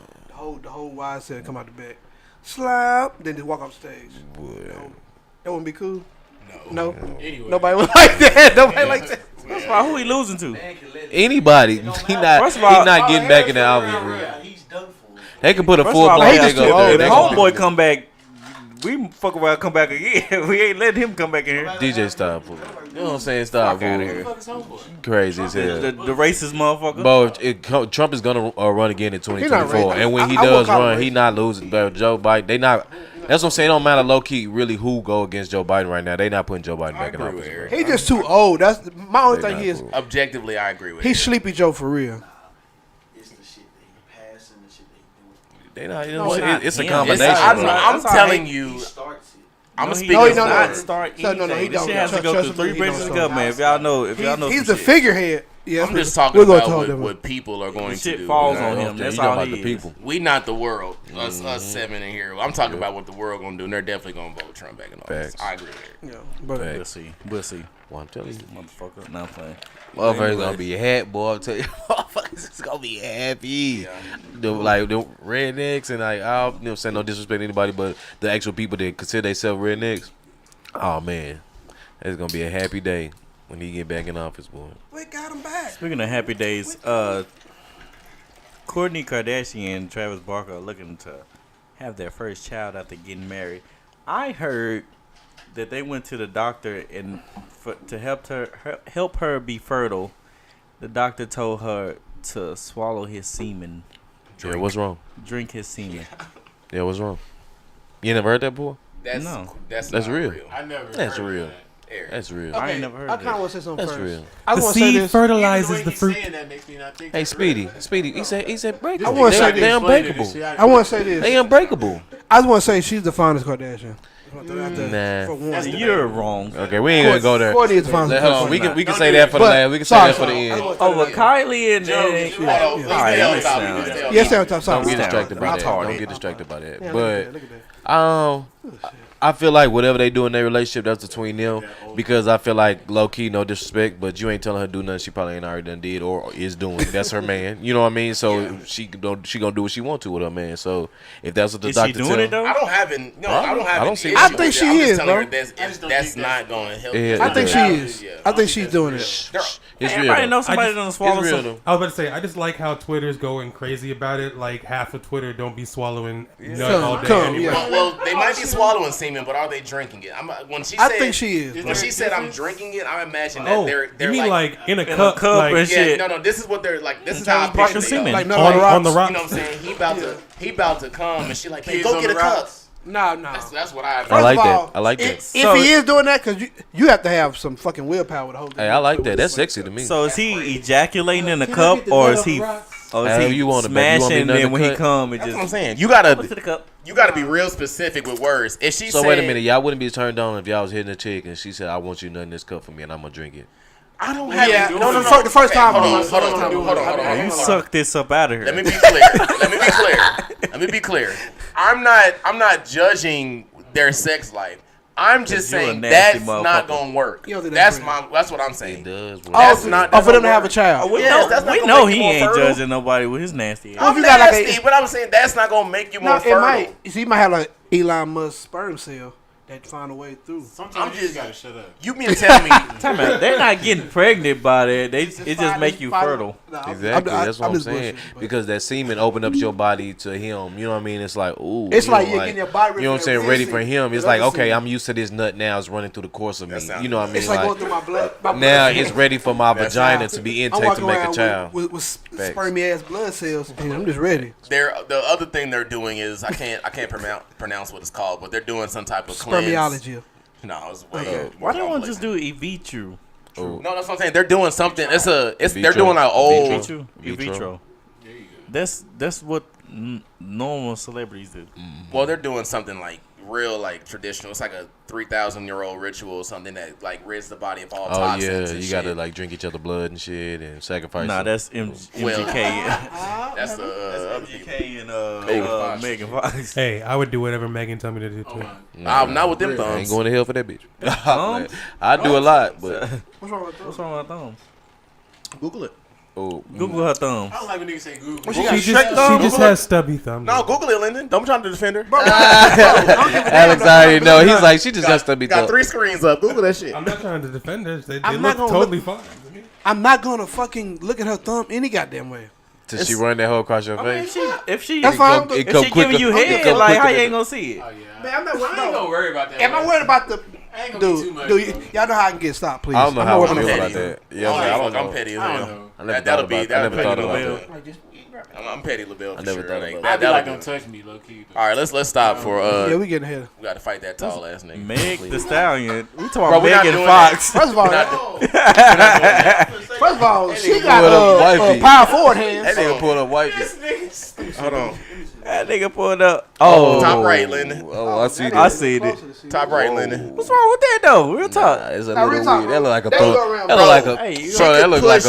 the whole wide set come out the back, slime, then just walk off stage?
Boy.
That wouldn't be cool. No.
Anyway.
Nobody was like that. Nobody like that.
First of all, who he losing to?
Anybody. He
First of all,
not getting back in the office, bro.
He's done for.
They can put a
First
full
of all,
blown
he just
nigga
too
up there.
old.
They
if
gonna
homeboy come back, we fuck around, come back again. We ain't letting him come back in here.
DJ stop, fool. You know what I'm saying? Stop,
Fuck outta
fool.
here.
Fuck is homeboy?
Crazy as hell.
The racist motherfucker.
Bro, Trump is gonna run again in
He not
2024,
racist.
and when he
I won't
does
call him
run, he
racist.
not losing. Bro, Joe Biden, they not. That's what I'm saying. It don't matter low key really who go against Joe Biden right now. They not putting Joe Biden back in
agree with
office.
Eric.
bro.
He just too old. That's my only
They
thing.
not
He is
cool.
Objectively, I agree with
he's
you.
Sleepy Joe for real.
It's the shit that he passed and the shit that he
They not. You know
No,
what I'm saying?
it's
It's a
him.
combination.
It's- I'm,
bro.
I'm
That's all
telling
right.
you,
doing. He starts it.
I'm
No,
a
he
speaker.
No, he
does
don't.
not start
No, no, he
anything. This
don't.
shit has to go
Trust
through
me,
three
he
branches
don't.
of government. If y'all know,
He's
some
the
shit.
figurehead. Yeah,
I'm just talking
we're gonna
about
talk
what,
about
what people are going
The
to
shit
do.
falls
You know?
on him.
Okay,
That's
you talking
all
about
he
the
is.
people.
We not the world. Us seven in here. I'm talking about what the world gonna do, and they're definitely gonna vote Trump back in office.
Facts.
I agree with it.
Yeah, but
Facts.
We'll see. We'll see.
Well, I'm telling you.
Motherfucker. Not playing.
Motherfuckers gonna be happy, boy. I'm telling you, motherfuckers is gonna be happy.
Yeah.
The rednecks and like, I don't, you know, what I'm saying no disrespect to anybody, but the actual people that consider themselves rednecks. Oh man, it's gonna be a happy day when he get back in office, boy.
we got him back.
Speaking of happy days, Kourtney Kardashian and Travis Barker are looking to have their first child after getting married. I heard that they went to the doctor and to help her be fertile. The doctor told her to swallow his semen,
Yeah, what's wrong?
drink his semen.
Yeah, what's wrong? You never heard that before?
That's
No.
that's
That's
not
real.
I never.
That's
heard
real.
Of that.
Eric.
That's real.
I ain't never heard
I
of
kind of
that.
want to say something
That's
first.
real.
I
The
want to say
seed
this.
fertilizes
Even
the
way
fruit.
he's saying that makes me not think
Hey,
that's real.
Speedy. He said breakable.
I wanna say
They
this.
unbreakable.
I want to say this.
They unbreakable.
I just want to say she's the finest Kardashian.
Nah.
For one.
You're wrong.
Okay, we ain't gonna go there.
Kourtney is the finest.
Hold on, we
Kardashian.
can say that for the
But-
last. We can say
sorry,
that for the
sorry.
end.
Over Kylie and
Joe,
all
let's
right,
stay on
listen
topic.
now.
Let's stay on
Yes,
topic.
I'm sorry.
Don't get
Sorry.
distracted by that.
Retarded.
Don't get distracted by that.
Yeah,
But
look at that.
I feel like whatever they do in their relationship, that's between them. Because I feel like low key, no disrespect, but you ain't telling her to do nothing she probably ain't already done did or is doing. That's her man. You know what I mean? So she gonna do what she want to with her man. So if that's what the
Is she
doctor
doing
tell
it though?
I don't have an no. I don't have.
I don't
an
see
issue
what
I
she-
with
think
it.
she
I'm just
is,
telling her
bro.
that's not going to help.
Yeah,
I think she
Yeah.
is. I think she's doing it.
It's real.
Everybody
though.
knows somebody
I
done
It's
swallow
real
some.
though.
I was about to say, I just like how Twitter's going crazy about it. Like half of Twitter don't be swallowing nut all day.
Come,
anyway.
yeah.
Well, they might be swallowing semen, but are they drinking it? When she
I
said,
think she is.
When she said I'm drinking it, I imagine that
Oh,
they're
you mean like in a
in a
cup?
cup
like,
and
yeah,
shit.
no. This is what they're like. This is how I
Travis Barker
picture
semen.
it.
Like no,
on the rock.
You know what I'm saying? He about to come, and she like, hey,
Kids
go
on
get a
the
cup.
rocks.
Nah.
That's what I.
I like
of
that.
all,
I like that.
If
So-
he is doing that, because you have to have some fucking willpower to hold it.
Hey, I like that. That's sexy to me.
So is he ejaculating in a cup or is he? Or is
However
he
you want it, baby. You want me
smashing?
to
Then when he
cut?
come, it
That's what I'm
just
saying. You
put to
gotta
the cup.
be real specific with words. If she
So
said,
wait a minute, y'all wouldn't be turned on if y'all was hitting a chick and she said, "I want you to nut in this cup for me, and I'm gonna drink it."
I don't have
Yeah,
it.
no. The first time.
Hold on.
Oh, you suck this up out of here.
Let me be clear. Let me be clear. I'm not judging their sex life. I'm just
you a
saying
nasty
that's not
motherfucker.
gonna work.
You don't think
That's
that's
that's what I'm
It
saying.
does. Bro.
That's not
for them to
gonna
have a
work.
child.
We
Yes,
know,
that's not
we
gonna
know
make
he
you more
ain't
fertile.
judging nobody with his nasty ass.
Oh,
I'm
you got like
nasty,
a-
but I'm saying that's not gonna make you more
No, it
fertile.
might. See, he might have like Elon Musk sperm cell that find a way through.
Sometimes you just gotta shut up.
You mean telling me?
Time out. They're not getting pregnant by that. It just make you fertile.
Exactly. That's what I'm
just
saying.
bullshitting, but-
Because that semen open up your body to him. You know what I mean? It's like, ooh.
It's
you
like
know,
you're getting your body
You know what I'm saying?
ready
Ready
for
for
the
him. It's
semen.
like,
Other
okay,
semen.
I'm used to this nut now. It's running through the course of me.
sounds
You know what I mean?
It's like going through my blood.
Now it's ready for my
That's
vagina
how-
to be
I'm
intake to
walking
make a
around
child.
with
Facts.
spermy ass blood cells, and I'm just ready.
The other thing they're doing is I can't pronounce what it's called, but they're doing some type of cleanse.
Spermiology.
No, it's way.
Okay.
Why they
more
want to just
complex.
do Evitru?
Oh,
No, that's what I'm saying. They're doing something. They're
Vitro.
doing an old.
Evitru?
Vitro.
Evitro.
There you go.
That's what normal celebrities do.
Well, they're doing something like real, like traditional. It's like a 3,000-year-old ritual, something that like rids the body of all
oh
toxins.
yeah,
and
you gotta
shit.
like drink each other blood and shit and sacrifice.
Nah,
it.
that's
Well-
MGK.
That's the.
MGK and
Megan Fox.
Megan Fox.
Hey, I would do whatever Megan told me to do
Oh
too.
my.
I'm not with them
I ain't
thumbs.
going to hell for that bitch.
Thumbs?
I do a lot, but
What's wrong with
What's wrong with thumbs?
Google it.
Oh,
Google her thumbs.
I don't like when niggas say Google.
What she got?
She
Straight thumb?
just has stubby thumbs.
No, Google it, Lyndon. Don't be trying to defend her.
Alex already know. He's like, she just got stubby
Got
thumb.
3 screens up. Google that shit.
I'm not trying to defend her. They
I'm
look
not gonna
totally fine.
I'm not gonna fucking look at her thumb any goddamn way.
Till she run that hole across your
I mean,
face.
if she
That's fine.
It
if
come
she
quicker.
giving you
It
head,
come
like how
quicker
you ain't
than-
gonna see it?
Oh yeah.
Man, I'm not
I ain't gonna worry about that.
Am I worried about the
I ain't gonna be too much.
dude?
bro.
Y'all know how I can get stopped, please.
I don't know
I'm
how
not
I
working
feel
on
about
that.
that. Yeah, I don't
I'm
know.
petty as
I don't
hell.
know.
I never
That'll
thought
be
about. I never thought
petty
about
LaBelle.
that.
I'm petty LaBelle for
I never
sure.
thought
Like,
about
that-
I'd be like,
that'll
don't
do it.
touch me, low key.
All right, let's stop for
Yeah, we getting ahead.
we got to fight that tall ass nigga.
Meg the Stallion. We talking
Bro,
about
we're not
Megan
doing
Fox.
First of all, first of all, she got
pulled up wifey.
power forward
That
hands.
nigga pulled up white.
Hold on.
That nigga pulled up. Oh,
Top right, Lyndon.
Oh, I see
I
that.
seen it.
Top right, Lyndon.
What's wrong with that though? Real talk.
Nah, it's a
Now,
little
real talk,
weird. That look like a
they
thumb.
go around,
That look like a.
Hey, you
Bro, that look like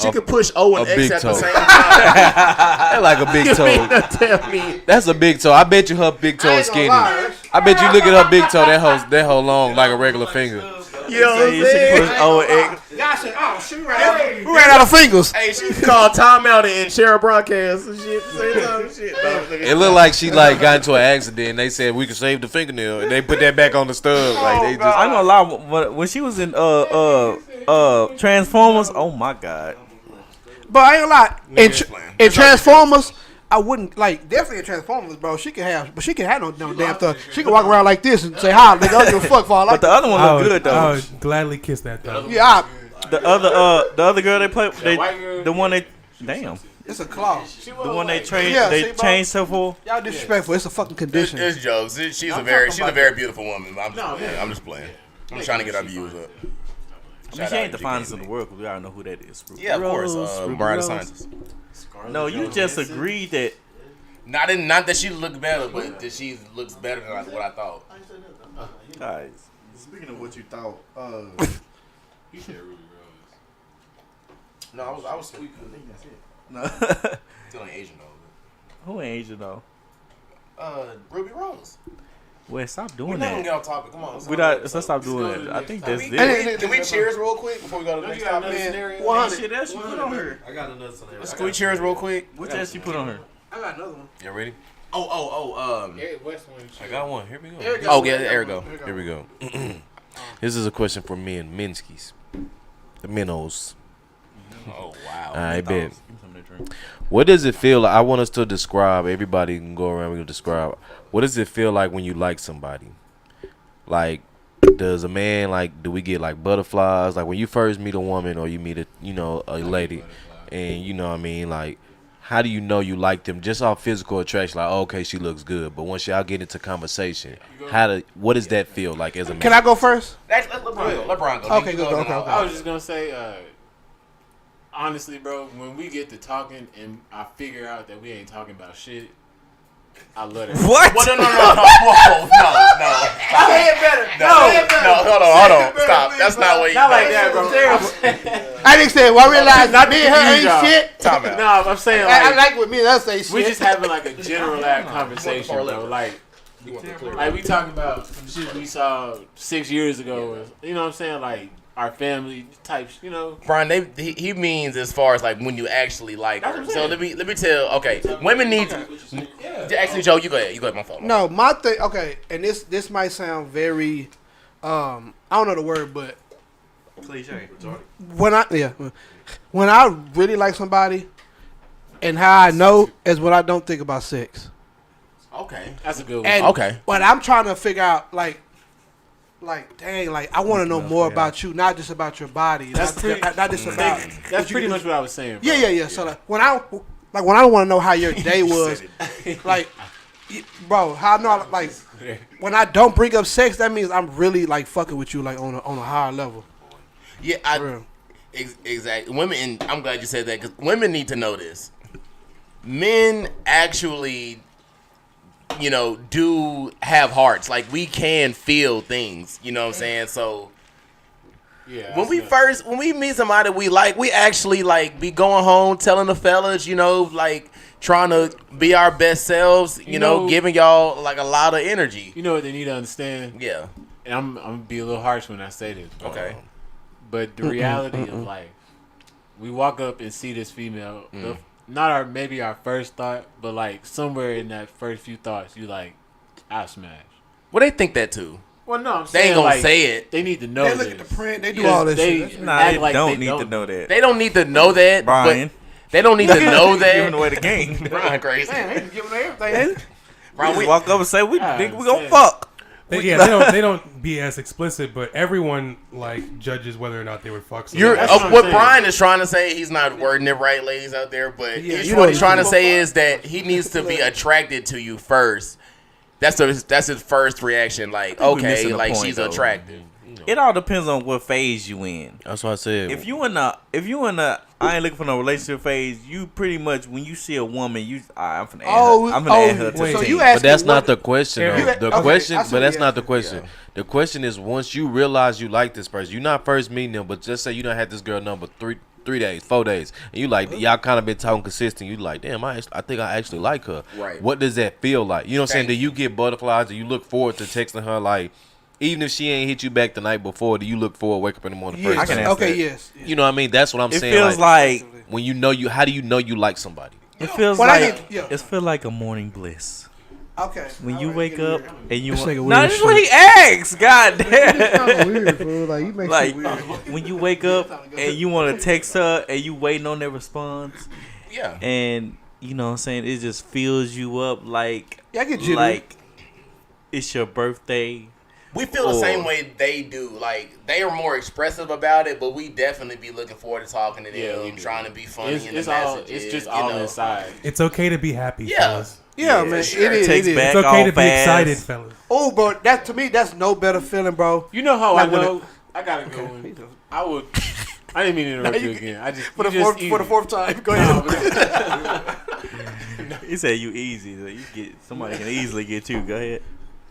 She
a
could push O and
a
X
big
at the
toe.
same time.
that like a big toe.
Tell me.
That's a big toe. I bet you her big toe is skinny.
lie.
I bet you look at her big toe. That whole long like a regular finger.
You know what I'm
She can
saying?
push O and X.
Y'all said, oh, she ran out of fingers.
Hey, she called timeout and share a broadcast and shit. Same time and shit.
It looked like she like got into an accident. And they said we could save the fingernail, and they put that back on the stud. Like they just.
I ain't gonna lie. When she was in Transformers, oh my god.
But I ain't gonna lie.
Nigga is playing.
In Transformers, I wouldn't like definitely in Transformers, bro. She can have no damn thug. She can walk around like this and say hi, nigga. I don't give a fuck for all
But the other one
I
look
would,
good though.
I would gladly kiss that thumb.
Yeah,
The other girl they played,
white girl?
the one they, damn,
it's a claw.
the one they trained,
Yeah, see,
they
bro?
changed her for.
Y'all disrespectful. It's a fucking condition.
It's jokes. She's a very beautiful woman. I'm just playing. I'm just trying to get our views up.
I mean, she ain't the finest in the world, because we already know who that is. Ruby
Yeah, of course.
Rose, Ruby
Mariah the
Rose.
Scientist.
No, you just agreed that.
Not that she looked better, but that she looks better than what I thought.
Guys,
Speaking of what you thought,
You said Ruby Rose.
No, I was sweet.
no.
Still ain't Asian though.
Who ain't Asian though?
Ruby Rose.
Well, stop
We're
doing
not gonna
that.
get off topic. Come on.
Let's stop doing that. I think that's it.
Can we cheers real quick before we go to the next topic?
Hey,
100.
shit, that's you put on her.
I got another scenario.
Can we cheers real quick?
What else you put on her?
I got another one.
You ready?
Eric West one.
I got one. Here we go.
Oh yeah, there we go.
Here we go. This is a question for men, Minskis, the minnows.
Oh wow.
I bet.
Give me some of that drink.
What does it feel like? I want us to describe. Everybody can go around. We can describe. What does it feel like when you like somebody? Like, does a man like? Do we get like butterflies? Like when you first meet a woman or you meet a lady, and you know what I mean, like. How do you know you like them just off physical attraction? Like, oh, okay, she looks good. But once y'all get into conversation, what does that feel like as a man?
Can I go first?
Let LeBron go.
Okay, go.
I was just gonna say, honestly, bro, when we get to talking and I figure out that we ain't talking about shit, I love it.
What?
Well, no. Whoa, no.
Say it better.
No, hold on. Stop. That's not what you.
Not like that, bro.
I didn't say. Well, I realized
Not
me and her
you,
ain't
dog.
shit.
Time out.
No, I'm saying
I
like
like what me and us say shit.
we just having like a general conversation, bro. Like we talking about some shit we saw 6 years ago. You know what I'm saying? Like our family types. You know.
Brian, he means as far as like when you actually like her. So let me tell. Okay, women need to. Actually, Joe, you go ahead. My phone.
No, my thing. Okay, and this might sound very, I don't know the word, but
Cliche.
when I really like somebody, and how I know is when I don't think about sex.
Okay.
That's a good one.
And
Okay.
when I'm trying to figure out, like, dang, like I want to know more about you, not just about your body,
That's
not,
pretty-
not just about.
That's pretty much what I was saying. Bro.
Yeah. So like when I want to know how your day was, like, bro, how I know like when I don't bring up sex, that means I'm really like fucking with you like on a higher level.
Yeah,
For real.
Exactly. Women, and I'm glad you said that because women need to know this. Men actually, do have hearts. Like we can feel things. You know what I'm saying? So
Yeah.
when we meet somebody we like, we actually like be going home telling the fellas, like trying to be our best selves. You know, giving y'all like a lot of energy.
You know what they need to understand?
Yeah.
And I'm gonna be a little harsh when I say this. Bro.
Okay.
But the reality of life, we walk up and see this female. Not our first thought, but like somewhere in that first few thoughts, you like, I'll smash.
Well, they think that too.
Well, no, I'm saying
They ain't gonna
like,
say it.
They need to know.
They look at the print. They do all this shit.
Nah, they don't need to know that.
They don't need to know that,
Brian.
but they don't need to know that.
Giving away the game.
Brian crazy.
Man, giving everything.
Brian, we walk up and say we think we gonna
saying.
fuck.
They don't be as explicit, but everyone like judges whether or not they would fuck someone.
What Brian is trying to say, he's not wording it right, ladies out there, but what he's trying to say is that he needs to be attracted to you first. That's his first reaction. Like, okay, like
point,
she's
though.
attractive.
It all depends on what phase you in.
That's what I said.
If you in the I ain't looking for no relationship phase, you pretty much when you see a woman, I'm finna add her to the team.
But that's not the question. Though. The question,
but
that's not the question. Yeah. The question is once you realize you like this person, you're not first meeting them, but just say you done had this girl number 3 days, 4 days, and you like y'all kind of been talking consistent. You like, damn, I think I actually like her.
Right.
What does that feel like? You know what I'm saying? Do you get butterflies? Do you look forward to texting her like? Even if she ain't hit you back the night before, do you look forward wake up in the morning first?
I can answer that.
Yes.
You know what I mean? That's what I'm saying.
It feels like
when you know you. How do you know you like somebody?
It feels it feels like a morning bliss.
Okay.
When you wake up and you
This nigga
no,
weird
this is what he asks. God damn.
Weird, bro. Like you make
Like
shit weird.
when you wake up and you want to text her and you waiting on their response.
Yeah.
And you know what I'm saying, it just fills you up like
I get you.
like it's your birthday.
We feel the same way they do. Like, they are more expressive about it, but we definitely be looking forward to talking to them, trying to be funny in the messages.
It's just all inside.
It's okay to be happy,
Yeah.
fellas.
Yeah, man.
Sure.
It is.
Takes
It is.
back
It's okay
all
to be
fast.
excited, fellas.
Oh, bro. That to me, that's no better feeling, bro.
You know how
Like
I know? I gotta go. I would. I didn't mean to interrupt you again. I just
For the fourth time. Go ahead.
He said you easy. So you get somebody can easily get you. Go ahead.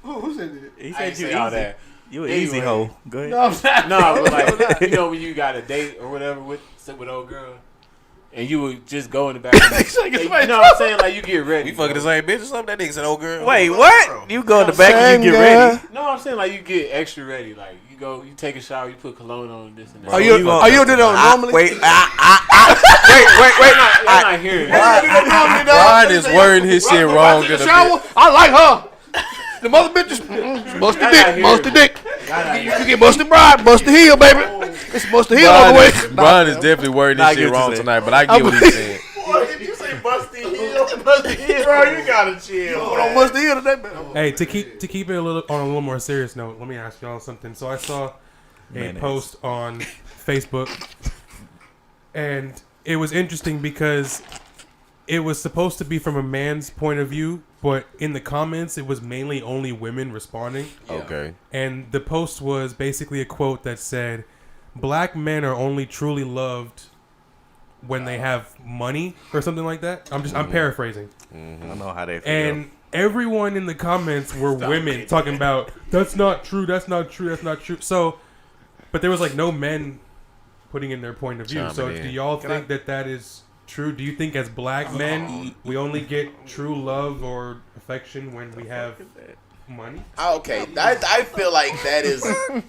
Who said that?
He
I
said
ain't
you
say all
easy.
that.
You an
Anyway.
easy hoe. Go ahead.
No, I'm not.
No, but like you know when you got a date or whatever with old girl, and you would just go in the back. You know what I'm saying? Like you get ready.
We fucking the same bitch or something? That nigga's an old girl.
Wait, what? You go in the back and you get ready.
No, I'm saying like you get extra ready. Like you go, you take a shower, you put cologne on this and that.
Are you do that normally?
Wait, wait.
I'm not hearing that.
Brian is wording his shit wrong.
In the shower, I like her. The mother bitches, bust the dick, bust the dick. You get busted bride, bust the heel, baby. It's bust the heel all the way.
Brian is definitely wording this shit wrong tonight, but I get what he's saying.
Boy, did you say busty heel? Busty heel, bro. You gotta chill.
Don't bust the heel today, man.
Hey, to keep it a little more serious note, let me ask y'all something. So I saw a post on Facebook, and it was interesting because it was supposed to be from a man's point of view, but in the comments it was mainly only women responding.
Okay.
And the post was basically a quote that said, "Black men are only truly loved when they have money," or something like that. I'm paraphrasing.
I don't know how they feel.
And everyone in the comments were women talking about, that's not true, that's not true, that's not true. So, but there was like no men putting in their point of view. So do y'all think that is true? Do you think as black men we only get true love or affection when we have money?
Okay, I feel like that is a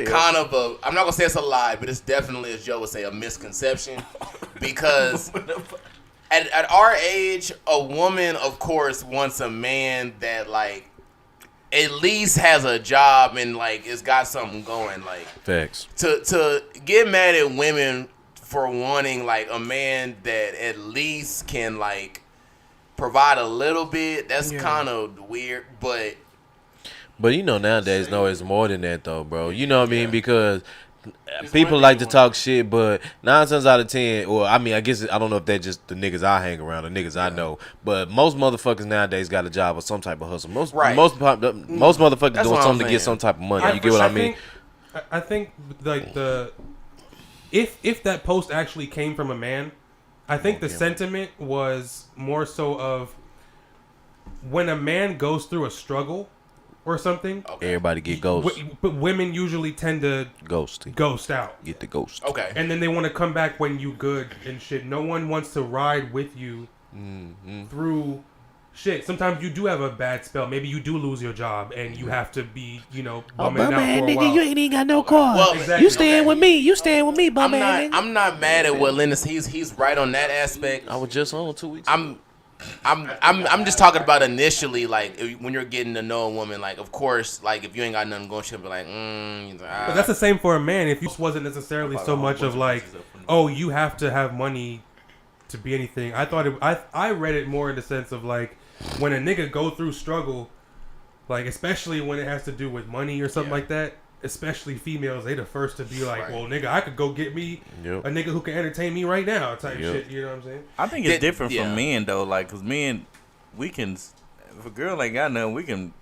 kind of a, I'm not gonna say it's a lie, but it's definitely, as Joe would say, a misconception. Because at our age, a woman, of course, wants a man that like at least has a job and like it's got something going. Like
facts.
To get mad at women for wanting like a man that at least can like provide a little bit, that's kind of weird. But
you know nowadays, no, it's more than that though, bro. You know what I mean? Because people like to talk shit, but 9 times out of 10, or I mean, I guess I don't know if that's just the niggas I hang around, the niggas I know, but most motherfuckers nowadays got a job or some type of hustle. Most motherfuckers
That's
doing
what
something
I'm
to get
saying.
some type of money. You get what I mean?
I think like if that post actually came from a man, I think the sentiment was more so of when a man goes through a struggle or something.
Okay.
Everybody get ghost.
But women usually tend to
Ghosty.
ghost out.
Get the ghost.
okay.
And then they want to come back when you good and shit. No one wants to ride with you through shit, sometimes you do have a bad spell. Maybe you do lose your job and you have to be, bumming out for a while.
You ain't even got no car.
Well,
exactly.
You staying with me. You staying with me, bum man.
I'm not mad at what Linus. He's right on that aspect.
I was just on 2 weeks.
I'm just talking about initially, like when you're getting to know a woman, like of course, like if you ain't got nothing going, she'll be like,
But that's the same for a man. If you wasn't necessarily so much of like, oh, you have to have money to be anything. I thought I read it more in the sense of like, when a nigga go through struggle, like especially when it has to do with money or something like that, especially females, they the first to be like, well, nigga, I could go get me a nigga who can entertain me right now type shit. You know what I'm saying?
I think it's different from men though, like, cause men, we can, if a girl ain't got nothing,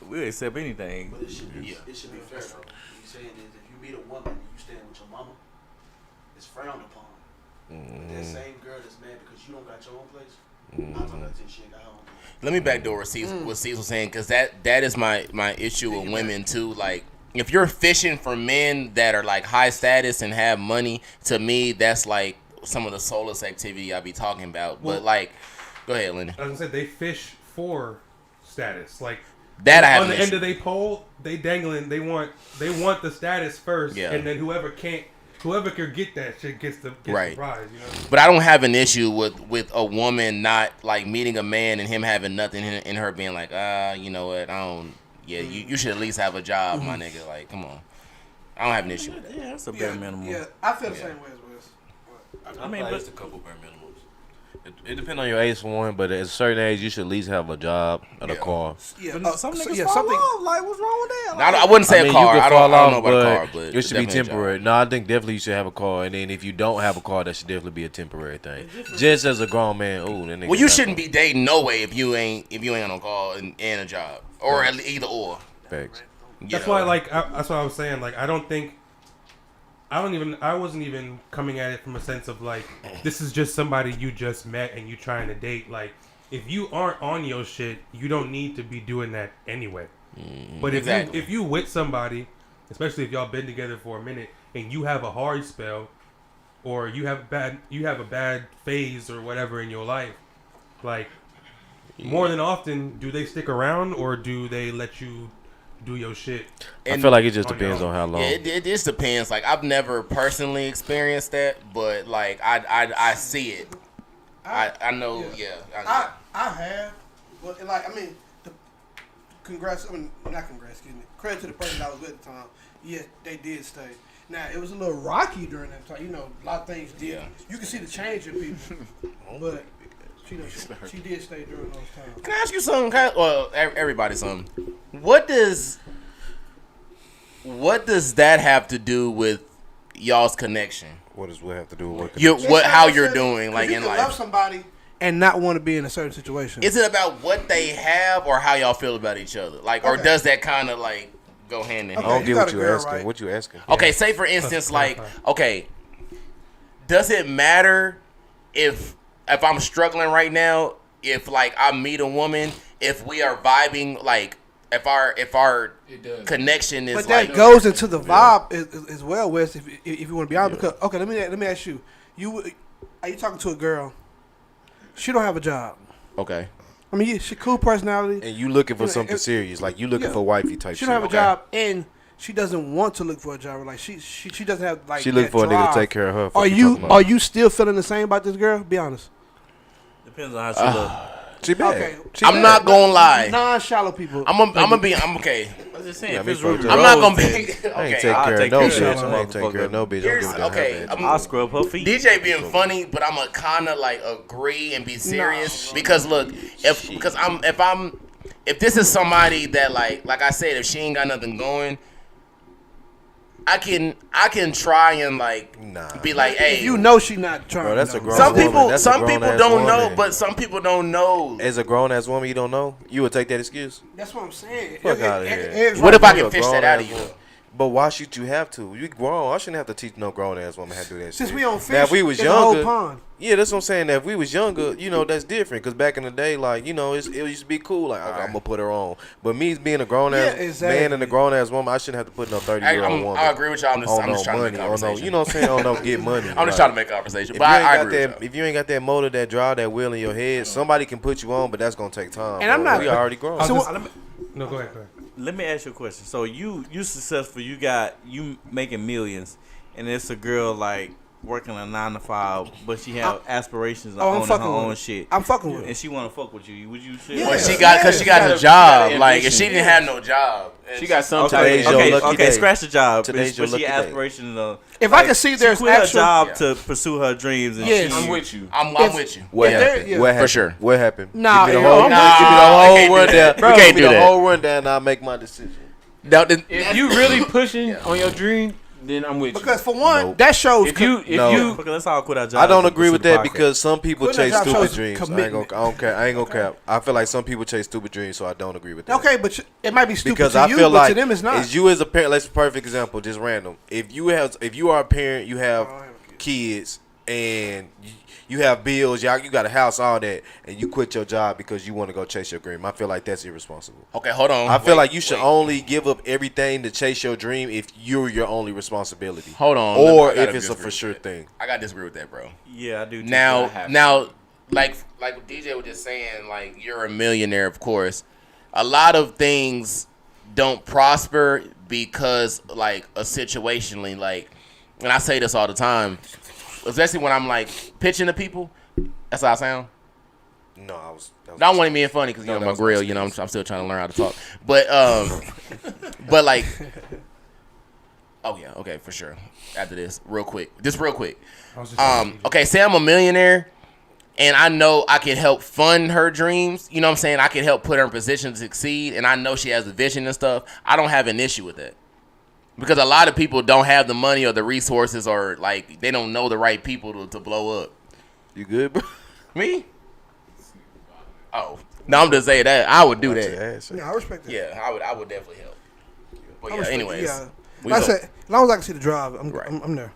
we'll accept anything.
But it should be fair though. What you're saying is, if you meet a woman and you stand with your mama, it's frowned upon. But that same girl that's mad because you don't got your own place, I'm talking about she ain't got her own place.
Let me backdoor what Cecil was saying, because that is my issue with women too. Like, if you're fishing for men that are like high status and have money, to me that's like some of the soulless activity I be talking about. But like, go ahead, Lenny.
As I said, they fish for status. Like
that I have
on the end of their pole, they dangling. They want the status first, and then whoever can get that shit gets the prize. You know?
But I don't have an issue with a woman not like meeting a man and him having nothing in her being like, you know what, I don't. Yeah, you should at least have a job, my nigga. Like, come on. I don't have an issue with that.
Yeah, that's a bare minimum.
Yeah, I feel the same way as Wes.
I mean, but it's a couple bare minimums. It depends on your age for one, but at a certain age, you should at least have a job and a car.
Yeah, but some niggas fall off. Like, what's wrong with that? Like,
I wouldn't say a car. I don't know about a car, but
it should be temporary. No, I think definitely you should have a car, and then if you don't have a car, that should definitely be a temporary thing. Just as a grown man, that nigga.
Well, you shouldn't be dating no way if you ain't got no car and a job, or either or.
Facts.
That's why, like, that's what I was saying. Like, I wasn't even coming at it from a sense of like, this is just somebody you just met and you trying to date. Like, if you aren't on your shit, you don't need to be doing that anyway. But if you with somebody, especially if y'all been together for a minute and you have a hard spell, or you have a bad phase or whatever in your life, like, more than often, do they stick around or do they let you do your shit?
I feel like it just depends on how long.
Yeah, it just depends. Like, I've never personally experienced that, but like I see it. I know. Yeah.
I have. But like, I mean, congrats. I mean, not congrats. Excuse me. Credit to the person I was with at the time. Yeah, they did stay. Now it was a little rocky during that time. You know, a lot of things did. Yeah. You can see the change in people, but. She did stay during those times.
Can I ask you something? Well, everybody something. What does that have to do with y'all's connection?
What does what have to do with connection?
How you're doing, like, in life?
Love somebody and not want to be in a certain situation.
Is it about what they have or how y'all feel about each other? Like, or does that kind of like go hand in hand?
I don't get what you're asking. Right? What you asking?
Okay, say for instance, like, okay, does it matter if I'm struggling right now, if like I meet a woman, if we are vibing, like if our connection is
but
like,
that goes into the vibe as well, Wes. If you want to be honest, because okay, let me ask you. Are you talking to a girl? She don't have a job.
Okay.
I mean, she cool personality.
And you looking for something serious, like you looking for wifey type shit.
She don't have a job, and she doesn't want to look for a job. Like she doesn't have like.
She looking for a nigga to take care of her.
Are you still feeling the same about this girl? Be honest.
Depends on how she look.
She bad.
Okay.
I'm not gonna lie.
Non-shallow people.
I'm okay.
I was just saying,
I'm not gonna be. Okay.
I ain't take care of no bitch. I ain't take care of no bitch.
Okay.
I'll scrub her feet.
DJ being funny, but I'm a kind of like agree and be serious because look, if this is somebody that like I said, if she ain't got nothing going, I can try and like be like, hey,
you know she not trying.
Bro, that's a grown
some
woman.
people
That's
some
a
people
grown-ass
don't
woman.
know, but some people don't know.
As a grown ass woman, you don't know. You would take that excuse.
That's what I'm saying.
Fuck out of here.
What if I can fish that out of you?
But why should you have to? You grown. I shouldn't have to teach no grown ass woman how to do that shit.
Since we don't fish,
now, if we was
in the whole
younger,
pond.
yeah, that's what I'm saying. Now, if we was younger, you know, that's different. Because back in the day, like, you know, it used to be cool. Like, I'm gonna put her on. But me being a grown ass man and a grown ass woman, I shouldn't have to put no 30-year-old woman.
I agree with y'all. I'm just trying to make conversation.
You know what I'm saying? On no get money.
I'm just trying to make conversation. But I agree with y'all.
If you ain't got that motor, that drive, that wheel in your head, somebody can put you on, but that's gonna take time.
And I'm not.
We already grown.
No, go ahead.
Let me ask you a question. So you successful, you making millions, and it's a girl like working a 9 to 5, but she have aspirations of owning her own shit.
I'm fucking with her.
And she want to fuck with you. Would you say?
Yeah. Well, she got a job. Like, if she didn't have no job,
she got some
type
of
okay, scratch the job.
Today's
but
your
she
lucky
aspirations of.
If I can see there's
quit her
actual
job to pursue her dreams. And
I'm with you.
I'm with you.
What happened?
Yeah.
What happened?
For sure.
What happened?
Nah,
give me the whole rundown.
We can't do that.
The whole rundown. I'll make my decision.
If you really pushing on your dream, then I'm with you.
Because for one, that shows.
If you,
let's all quit our jobs.
I don't agree with that because some people
Quitting a
chase
job
stupid
shows
dreams. I
commitment.
ain't gonna cap. I feel like some people chase stupid dreams, so I don't agree with that.
Okay, but it might be stupid
Because
to
I
you,
feel
but
like
to them it's not.
as you as a parent, let's perfect example, just random. If you are a parent, you have kids and you have bills, you got a house, all that, and you quit your job because you want to go chase your dream. I feel like that's irresponsible.
Okay, hold on.
I feel like you should only give up everything to chase your dream if you're your only responsibility.
Hold on.
Or if it's a for sure thing.
I gotta disagree with that, bro.
Yeah, I do. Too.
Now, like what DJ was just saying, like, you're a millionaire, of course. A lot of things don't prosper because, like, a situationally, like, and I say this all the time, especially when I'm like pitching to people. That's how I sound.
No, I was
not wanting being funny because my grill. You know, I'm still trying to learn how to talk. But but like, oh yeah, okay, for sure. After this, real quick. Okay, say I'm a millionaire, and I know I can help fund her dreams. You know what I'm saying? I can help put her in position to succeed, and I know she has a vision and stuff. I don't have an issue with that. Because a lot of people don't have the money or the resources, or like they don't know the right people to blow up.
You good, bro?
Me? Oh no, I'm just saying that I would do that.
Yeah, I respect that.
Yeah, I would definitely help. But yeah, anyways,
like I said, as long as I can see the drive, I'm there.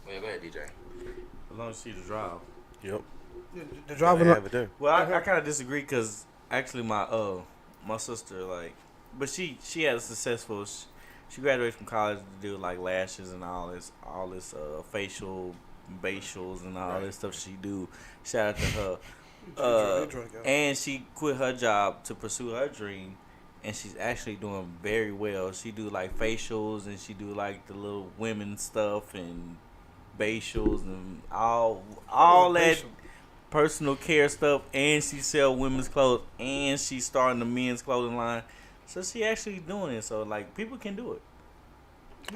Yeah, go ahead, DJ.
As long as you see the drive.
Yep.
The drive.
Well, I kind of disagree because actually my sister, like, but she had a successful. She graduated from college to do like lashes and all this facials and all this stuff she do. Shout out to her. And she quit her job to pursue her dream, and she's actually doing very well. She do like facials and she do like the little women stuff and facials and all that personal care stuff. And she sell women's clothes and she's starting the men's clothing line. So she actually doing it. So like people can do it.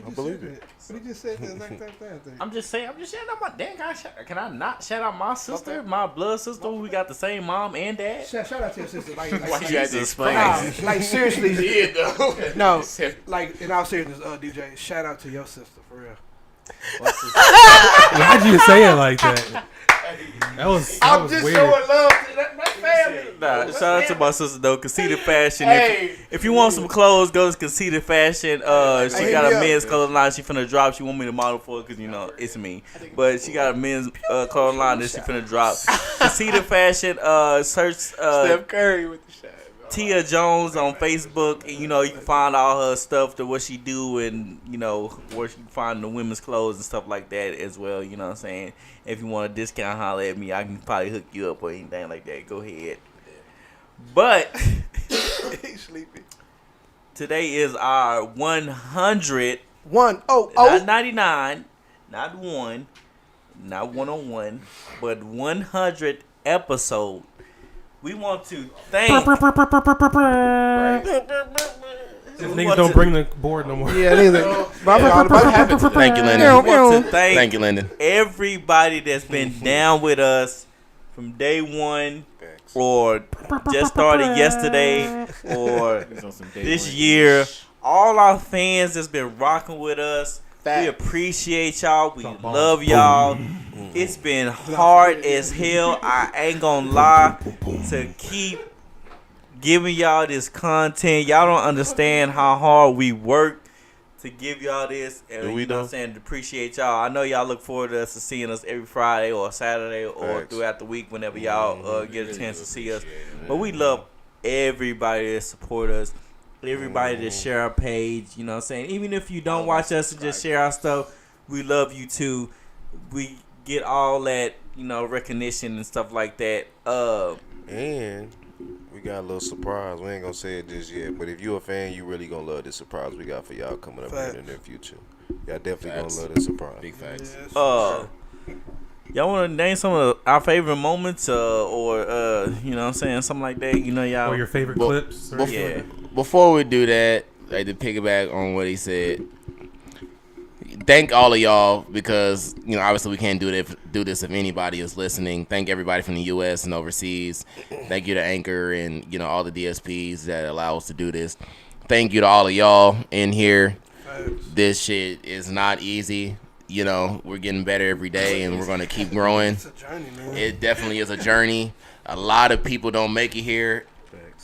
I believe it.
But he just said the exact same thing.
I'm just shouting out my damn guy. Can I not shout out my sister, my blood sister, who we got the same mom and dad?
Shout out to your sister. Like,
Why you had to explain?
Like seriously, no. Like in all seriousness, DJ, shout out to your sister for real.
Why'd you say it like that? That was weird.
Showing love to my family.
Nah, shout out to my sister though. Conceited Fashion.
Hey.
If you want some clothes, go to Conceited Fashion. She got a men's clothing line. She finna drop. She want me to model for it because you know it's me. But she got a men's clothing line that she finna drop. Conceited Fashion. Search
Steph Curry with the shot.
Tia Jones on Facebook, and you know you can find all her stuff to what she do, and you know where she can find the women's clothes and stuff like that as well. You know what I'm saying? If you want a discount, holler at me. I can probably hook you up or anything like that. Go ahead. But today is our 100. Not 99, not 1, not 101, but 100 episode. We want to thank.
Niggas don't bring the board no more.
Yeah,
Thank you, Lyndon.
We want to
Thank you, Lyndon.
Everybody that's been down with us from day one, or just started yesterday, or this year. All our fans that's been rocking with us. We appreciate y'all. We love y'all. It's been hard as hell. I ain't gonna lie. To keep giving y'all this content. Y'all don't understand how hard we work to give y'all this, and
Do we
you know what I'm
though?
saying, to appreciate y'all. I know y'all look forward to seeing us every Friday or Saturday or
Facts.
throughout the week whenever y'all get a chance to see us. But we love everybody that support us, everybody that share our page. You know what I'm saying? Even if you don't watch us and just share our stuff, we love you too. We get all that, you know, recognition and stuff like that.
And we got a little surprise. We ain't gonna say it just yet, but if you a fan, you really gonna love this surprise we got for y'all coming up in the near future. Y'all definitely
Facts.
gonna love this surprise.
Big facts.
Y'all want to name some of our favorite moments, or you know what I'm saying, something like that? You know, y'all.
Or your favorite clips? Or
Yeah.
Before we do that, like to piggyback on what he said, thank all of y'all because, you know, obviously we can't do this if anybody is listening. Thank everybody from the U.S. and overseas. Thank you to Anchor and, you know, all the DSPs that allow us to do this. Thank you to all of y'all in here. This shit is not easy. You know, we're getting better every day and we're going to keep growing.
It's a journey, man.
It definitely is a journey. A lot of people don't make it here.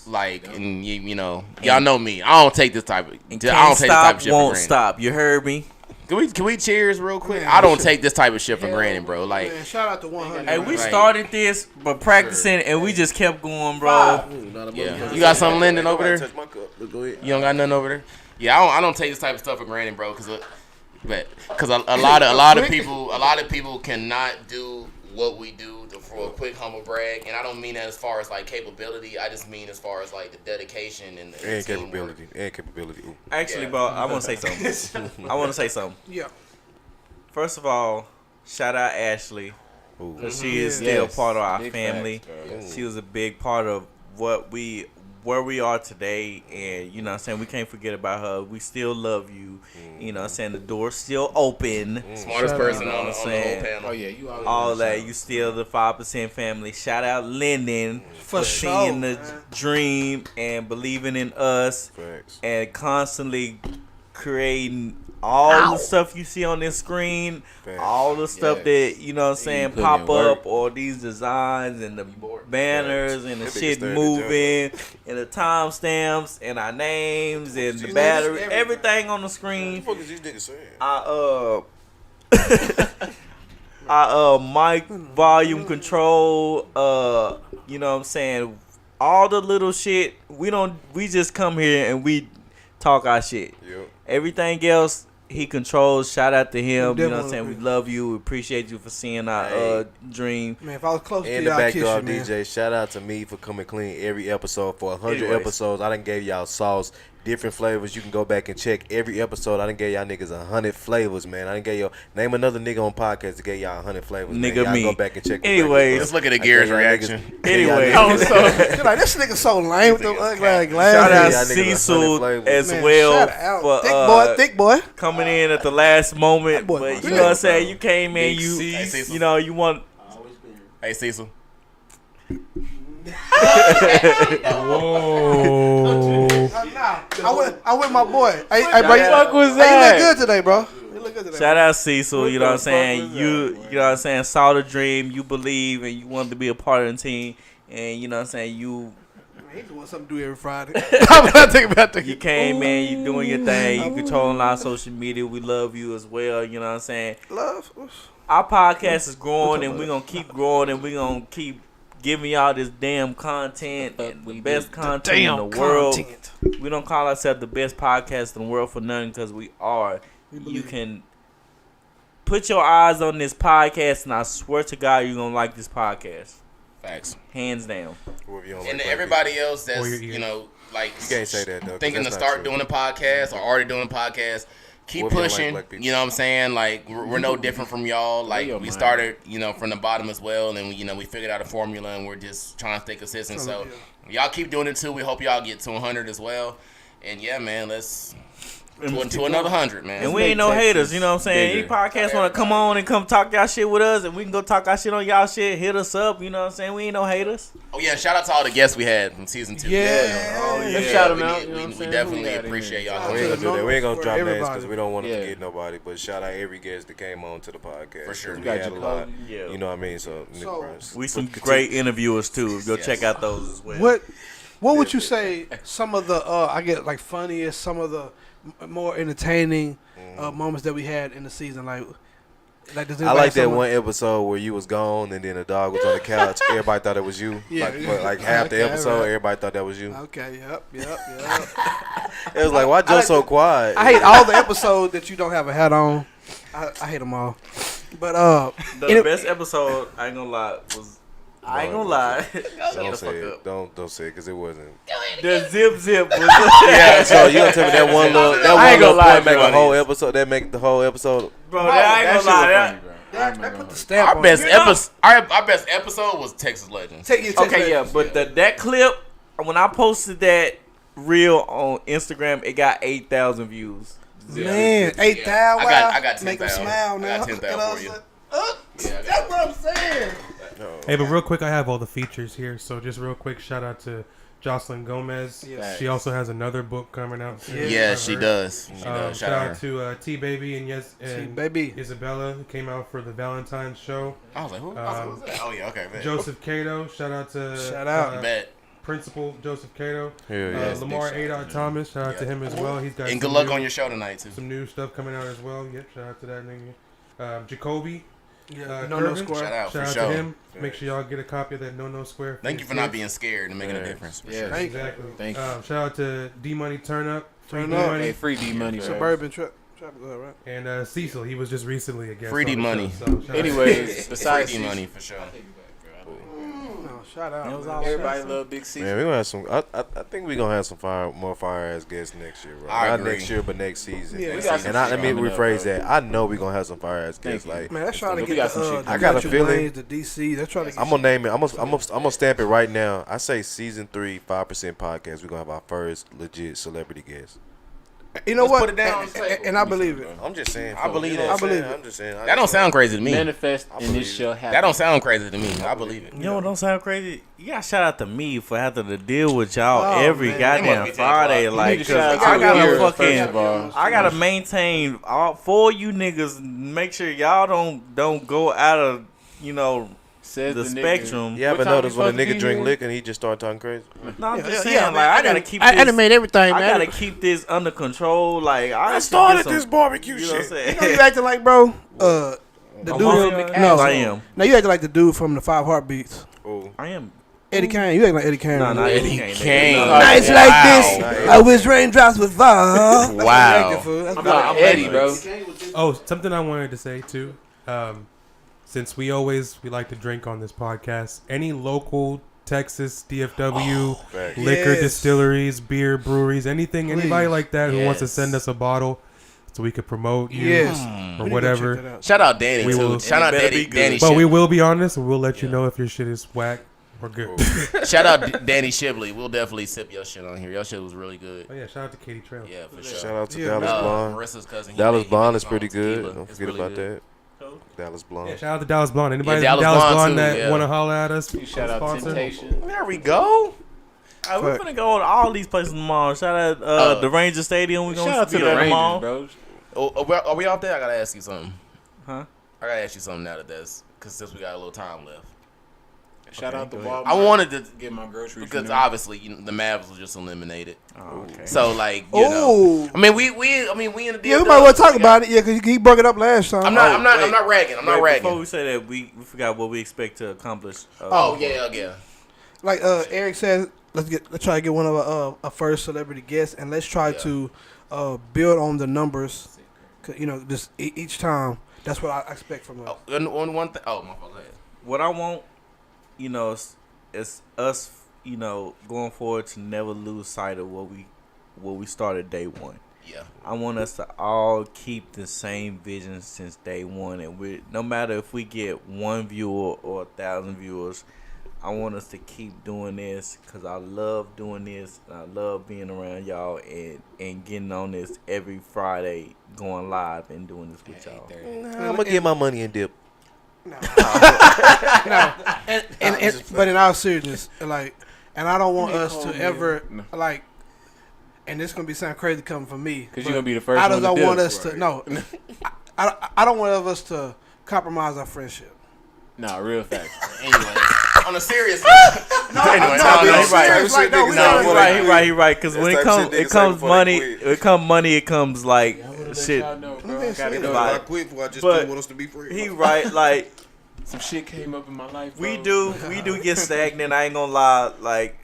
Like, and you know, y'all know me. I don't take this type of
And
I don't
can't
take this type of
stop,
shit
won't
for granted.
stop. You heard me?
Can we cheers real quick?
Man,
I don't
shit.
take this type of shit for granted, bro. Like,
Man, shout out to 100.
Hey, we
Right.
started this, but practicing, and we just kept going, bro.
yeah. You got something, Lyndon, over there?
Touch my cup, but go ahead.
You don't got nothing over there? Yeah, I don't take this type of stuff for granted, bro. Cause a lot of people cannot do what we do for a quick humble brag, and I don't mean that as far as like capability. I just mean as far as like the dedication and the teamwork.
Capability. Ooh.
Actually,
Yeah.
bro, I want to say something.
Yeah.
First of all, shout out Ashley,
Ooh.
because she is
Yeah.
still
Yes.
part of our
Big
family.
facts,
She was a big part of where we are today, and you know what I'm saying, we can't forget about her. We still love you. You know what I'm saying, the door's still open.
Smartest
Shout
person
out.
on the whole panel.
Oh yeah, you always
All
gotta
that,
shout
you still the 5% family. Shout out Lyndon
For
seeing
sure,
the
man.
dream and believing in us,
Facts.
and constantly creating all the stuff you see on this screen,
Facts.
all the stuff
Yes.
that, you know what I'm saying,
put in
pop
work.
up, or these designs and the banners and the
That nigga
shit
started
moving and the timestamps and our names and the
These
battery,
niggas,
everything on the screen.
What the fuck is these niggas saying?
Our mic volume control, you know what I'm saying, all the little shit, we just come here and we talk our shit.
Yep.
Everything else he controls. Shout out to him.
We
You know what I'm saying?
definitely
We love you. We appreciate you for seeing our
Hey.
dream.
Man, if I was close to
And
you,
the
I'd
back
kiss
door
you, man.
DJ, shout out to me for coming clean every episode. For 100
Anyways.
episodes, I done gave y'all sauce, different flavors. You can go back and check every episode. I done gave y'all niggas 100 flavors, man. I done gave y'all, name another nigga on podcast that gave y'all 100 flavors.
Nigga,
man. Y'all
me.
go back and check. the
Anyways.
flavors.
Let's look at the
I
Gears
gave y'all
reaction.
niggas-
Anyway,
You're like, this nigga so lame with the like
shout
glasses.
out
y'all niggas 100
Cecil
flavors.
as
Man,
well
shout out.
for
Thick boy.
coming in at the last moment.
That boy
But
was
you
good,
know what I'm saying? You came in,
Big
you
Cecil.
you know, you want.
Always been.
Hey, Cecil.
Whoa.
I went my boy. Hey,
the
bro,
fuck was
Hey,
that?
you look good today, bro. You look good today.
Shout out Cecil, you know what I'm
the fuck
saying?
was
You
that,
know what I'm saying, saw the dream, you believe, and you wanted to be a part of the team, and you know what I'm saying, you
He doing something to do every Friday. I'm not thinking about that.
you came in, you doing your thing, you controlling our social media, we love you as well, you know what I'm saying?
Love.
Our podcast is growing, and we're gonna keep growing, and we're gonna keep giving y'all this damn content, and the best content in the world. We don't call ourselves the best podcast in the world for nothing, because we are. You can put your eyes on this podcast, and I swear to God, you're gonna like this podcast,
Facts.
hands down.
Whoever you don't
And
like,
to everybody else that's,
Or your ears.
you know, like
You can't say that, though, 'cause
thinking to
that's not
start
true.
doing a podcast or already doing a podcast, keep
Whoever you don't like
pushing.
black people.
You know what I'm saying? Like we're no different from y'all. Like
your
we
mind.
started, you know, from the bottom as well, and we figured out a formula, and we're just trying to stay consistent. So y'all keep doing it too. We hope y'all get to 100 as well. And yeah, man, let's to another 100, man.
And we ain't no haters, you know what I'm saying? Any
bigger.
podcast want to come on and come talk y'all shit with us, and we can go talk our shit on y'all shit, hit us up, you know what I'm saying? We ain't no haters.
Oh yeah, shout out to all the guests we had from season 2.
Yeah.
Oh, yeah.
Let's shout 'em
we
out,
need-
you know what I'm
we
saying?
definitely
Who we got in
appreciate
here?
y'all.
We ain't gonna do that. We ain't gonna drop names
Everybody.
because we don't want to
Yeah.
forget nobody. But shout out every guest that came on to the podcast.
For sure.
We
You
got
had a
your
lot.
code.
Yeah.
You know what I mean? So,
We some great interviewers too. Go check out those as well.
What would you say some of the I get like funniest, some of the more entertaining moments that we had in the season. Like does
I like that one episode where you was gone and then the dog was on the couch. Everybody thought it was you.
Yeah.
Like half the episode, everybody thought that was you.
Okay, yep.
It was like, why Joe so quiet?
I hate all the episodes that you don't have a hat on. I hate them all. But
the best episode, I ain't gonna lie, was
Don't say it. Don't say it because it wasn't.
the zip was
Yeah, so you gonna tell me that one little point make a whole episode? That make the whole episode.
bro. I ain't gonna lie.
they put the stamp
Our
on
best
it.
episode. Our best episode was Texas Legends.
Okay, yeah, but that clip when I posted that reel on Instagram, it got 8,000 views.
Man, 8,000.
I got 10,000.
Make them smile now.
I got 10,000 for you.
That's what I'm saying.
Hey, but real quick, I have all the features here. So just real quick, shout out to Jocelyn Gomez.
Yes.
She also has another book coming out soon.
Yeah,
I've
she
heard.
does.
Shout out to T Baby and
T-Baby.
Isabella, who came out for the Valentine's show.
I was like, who? Who's that? Oh yeah, okay. Man.
Joseph Cato, shout
Shout out.
Bet.
Principal Joseph Cato.
Hell yeah.
Lamar A. Thomas, shout out to him as well. He's got
And
some
good luck
new-
on your show tonight too.
some new stuff coming out as well. Yep, shout out to that nigga. Jacoby.
Yeah,
No
Curvin.
Square.
Shout out for
Shout out
sure.
to him. Make sure y'all get a copy of that No Square.
Thank you for not being scared and making a difference. For sure.
Thank you.
Exactly.
Thank you.
Shout out to D Money Turn Up.
Turn
D
Up.
Money.
Hey, free D money.
Suburban trap. Go ahead, right?
And Cecil, he was just recently a guest.
Free D
on the
Money.
show, so shout out.
Anyways, besides
Free money for sure.
No, shout out.
That was
man.
all.
everybody love Big C.
Man, we gonna have some. I think we gonna have some more fire ass guests next year, bro.
I
Not
agree.
next year, but next season.
Yeah,
we got some
Let me
shit coming up,
rephrase
bro.
that. I know we gonna have some fire ass guests.
Thank you.
Like
Man, that's trying to
We
get
got some shit.
the
I got a
Country
feeling-
Lanes, the DC. They're trying to get
I'm gonna name it. I'm gonna stamp it right now. I say season 3, 5% podcast. We're gonna have our first legit celebrity guest.
You know
Let's
what?
put it down on the table.
And I believe it.
I'm just saying.
I believe it.
I believe it.
I'm just saying.
That don't sound crazy to me.
Manifest and this shall happen.
That don't sound crazy to me. I believe it.
You know what don't sound crazy? You gotta shout out to me for having to deal with y'all
Oh,
every
man.
goddamn
You
Friday.
need to
Like,
You need to shout
'cause
out
I
to
gotta
Ears,
fucking,
first of all.
I gotta maintain all for you niggas. Make sure y'all don't go out of
Says
the
nigga.
spectrum.
You ever
What time
notice
you
when a
supposed to
nigga
be
drink
here?
liquor and he just start talking crazy?
No, I'm just
Yeah,
saying,
yeah,
like,
man,
I gotta keep
I
this.
made everything,
I
man.
gotta keep this under control. Like, I
started this barbecue
You know what I'm
shit.
saying?
You know you acting like, bro. The
I'm
dude.
on
No,
Yes, I am.
Now you acting like the dude from the 5 Heartbeats.
Oh,
I am.
Eddie Kane. You acting like Eddie Kane.
Nah, not Eddie
Kane.
Kane.
Nights like this, I wish raindrops would fall.
Wow.
That's
I'm
what
not Eddie, bro.
Oh, something I wanted to say too. Since we like to drink on this podcast, any local Texas DFW
facts.
liquor
Yes.
distilleries, beer breweries, anything, anybody
Please.
like that who wants to
Yes.
send us a bottle so we could promote you
Yes.
or
We need to go
whatever.
check that out.
Shout out Danny
We
too.
will-
Shout out
Better
Danny.
be good.
Danny.
But we
Shib-
will be honest and we'll let you know if your shit is whack or good.
Shout out Danny Shibley. We'll definitely sip your shit on here. Your shit was really good.
Oh yeah, shout out to Katie Trail.
Yeah, for sure.
Shout out to
Yeah,
Dallas Blonde.
Marissa's cousin. he
Dallas
made
Blonde
his
is pretty
own
good.
tequila.
Don't
It's
forget
really
about
good.
that. Dallas
Yeah,
Blonde.
shout out to Dallas Blonde. Anybody
Yeah,
from
Dallas
Dallas
Blonde
Blonde
too,
that
yeah.
want to holler at us?
Shout out
sponsor?
Temptation.
There we go.
Alright, we're gonna go to all these places tomorrow. Shout out the Ranger Stadium. We're gonna
Shout out to
be
the
there tomorrow.
Rangers, bro.
Oh, are we off there? I gotta ask you something.
Huh?
I gotta ask you something now because since we got a little time left.
Shout out to
go
Walmart.
I wanted to
get my groceries
because
from them.
obviously the Mavs was just eliminated.
Oh, okay.
So like you know,
Oh.
I mean we in the
Yeah, we might want to talk about it. Yeah, because he brought it up last time.
I'm not ragging. I'm not
Wait, before
ragging.
we say that, we forgot what we expect to accomplish.
Oh yeah.
Like Eric said, let's try to get one of our first celebrity guests, and let's try to build on the numbers. 'Cause, you know, just each time. That's what I expect from us.
Oh, and one thing. Oh my fault. Go ahead.
What I want, is us, going forward to never lose sight of what we started day one.
Yeah.
I want us to all keep the same vision since day one, and no matter if we get 1 viewer or 1,000 viewers, I want us to keep doing this because I love doing this. And I love being around y'all and getting on this every Friday, going live and doing this with y'all.
I'm gonna get my money and dip.
No. But in all seriousness, like, and I don't want us to ever like. And this gonna be sound crazy coming from me.
Because you're going to be the first
I
one
don't
to
want
dip.
us to no. I don't want us to compromise our friendship.
Nah, real facts.
Anyway, on a serious note. Anyway,
he right. Because when it comes money, it comes like shit.
I quit before I just don't want us to be friends.
He right, like
some shit came up in my life.
We do get stagnant. I ain't gonna lie, like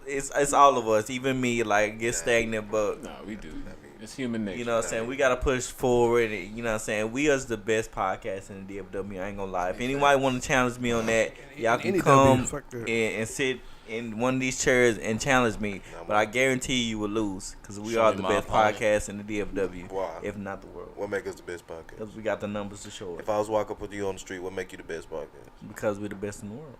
it's all of us, even me, like get stagnant. But
no, we do. It's human nature.
You know what I'm saying? We gotta push forward. And, you know what I'm saying? We is the best podcast in the DFW. I ain't gonna lie. If anybody want to challenge me on that, y'all can come and sit in one of these chairs and challenge me. But I guarantee you will lose because we are the best podcast in the DFW.
Why?
If not the world.
What make us the best podcast?
Because we got the numbers to show it.
If I was walking up with you on the street, what make you the best podcast?
Because we're the best in the world.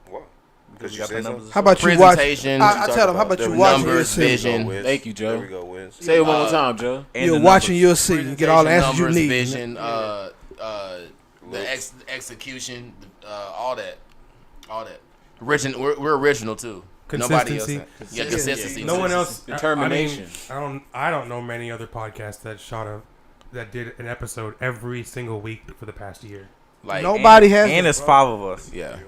Why?
Because you got the numbers.
How about you watch? I tell them, how about you watch
numbers, vision?
Thank you, Joe.
There we go, Wiz.
Say it one more time, Joe.
You're watching, you'll see. You get all the answers you need.
Vision, the execution, all that. We're original too. Nobody else. Yeah, consistency.
No one else.
Determination.
I don't know many other podcasts that did an episode every single week for the past year.
Like nobody has.
And it's 5 of us.
Yeah.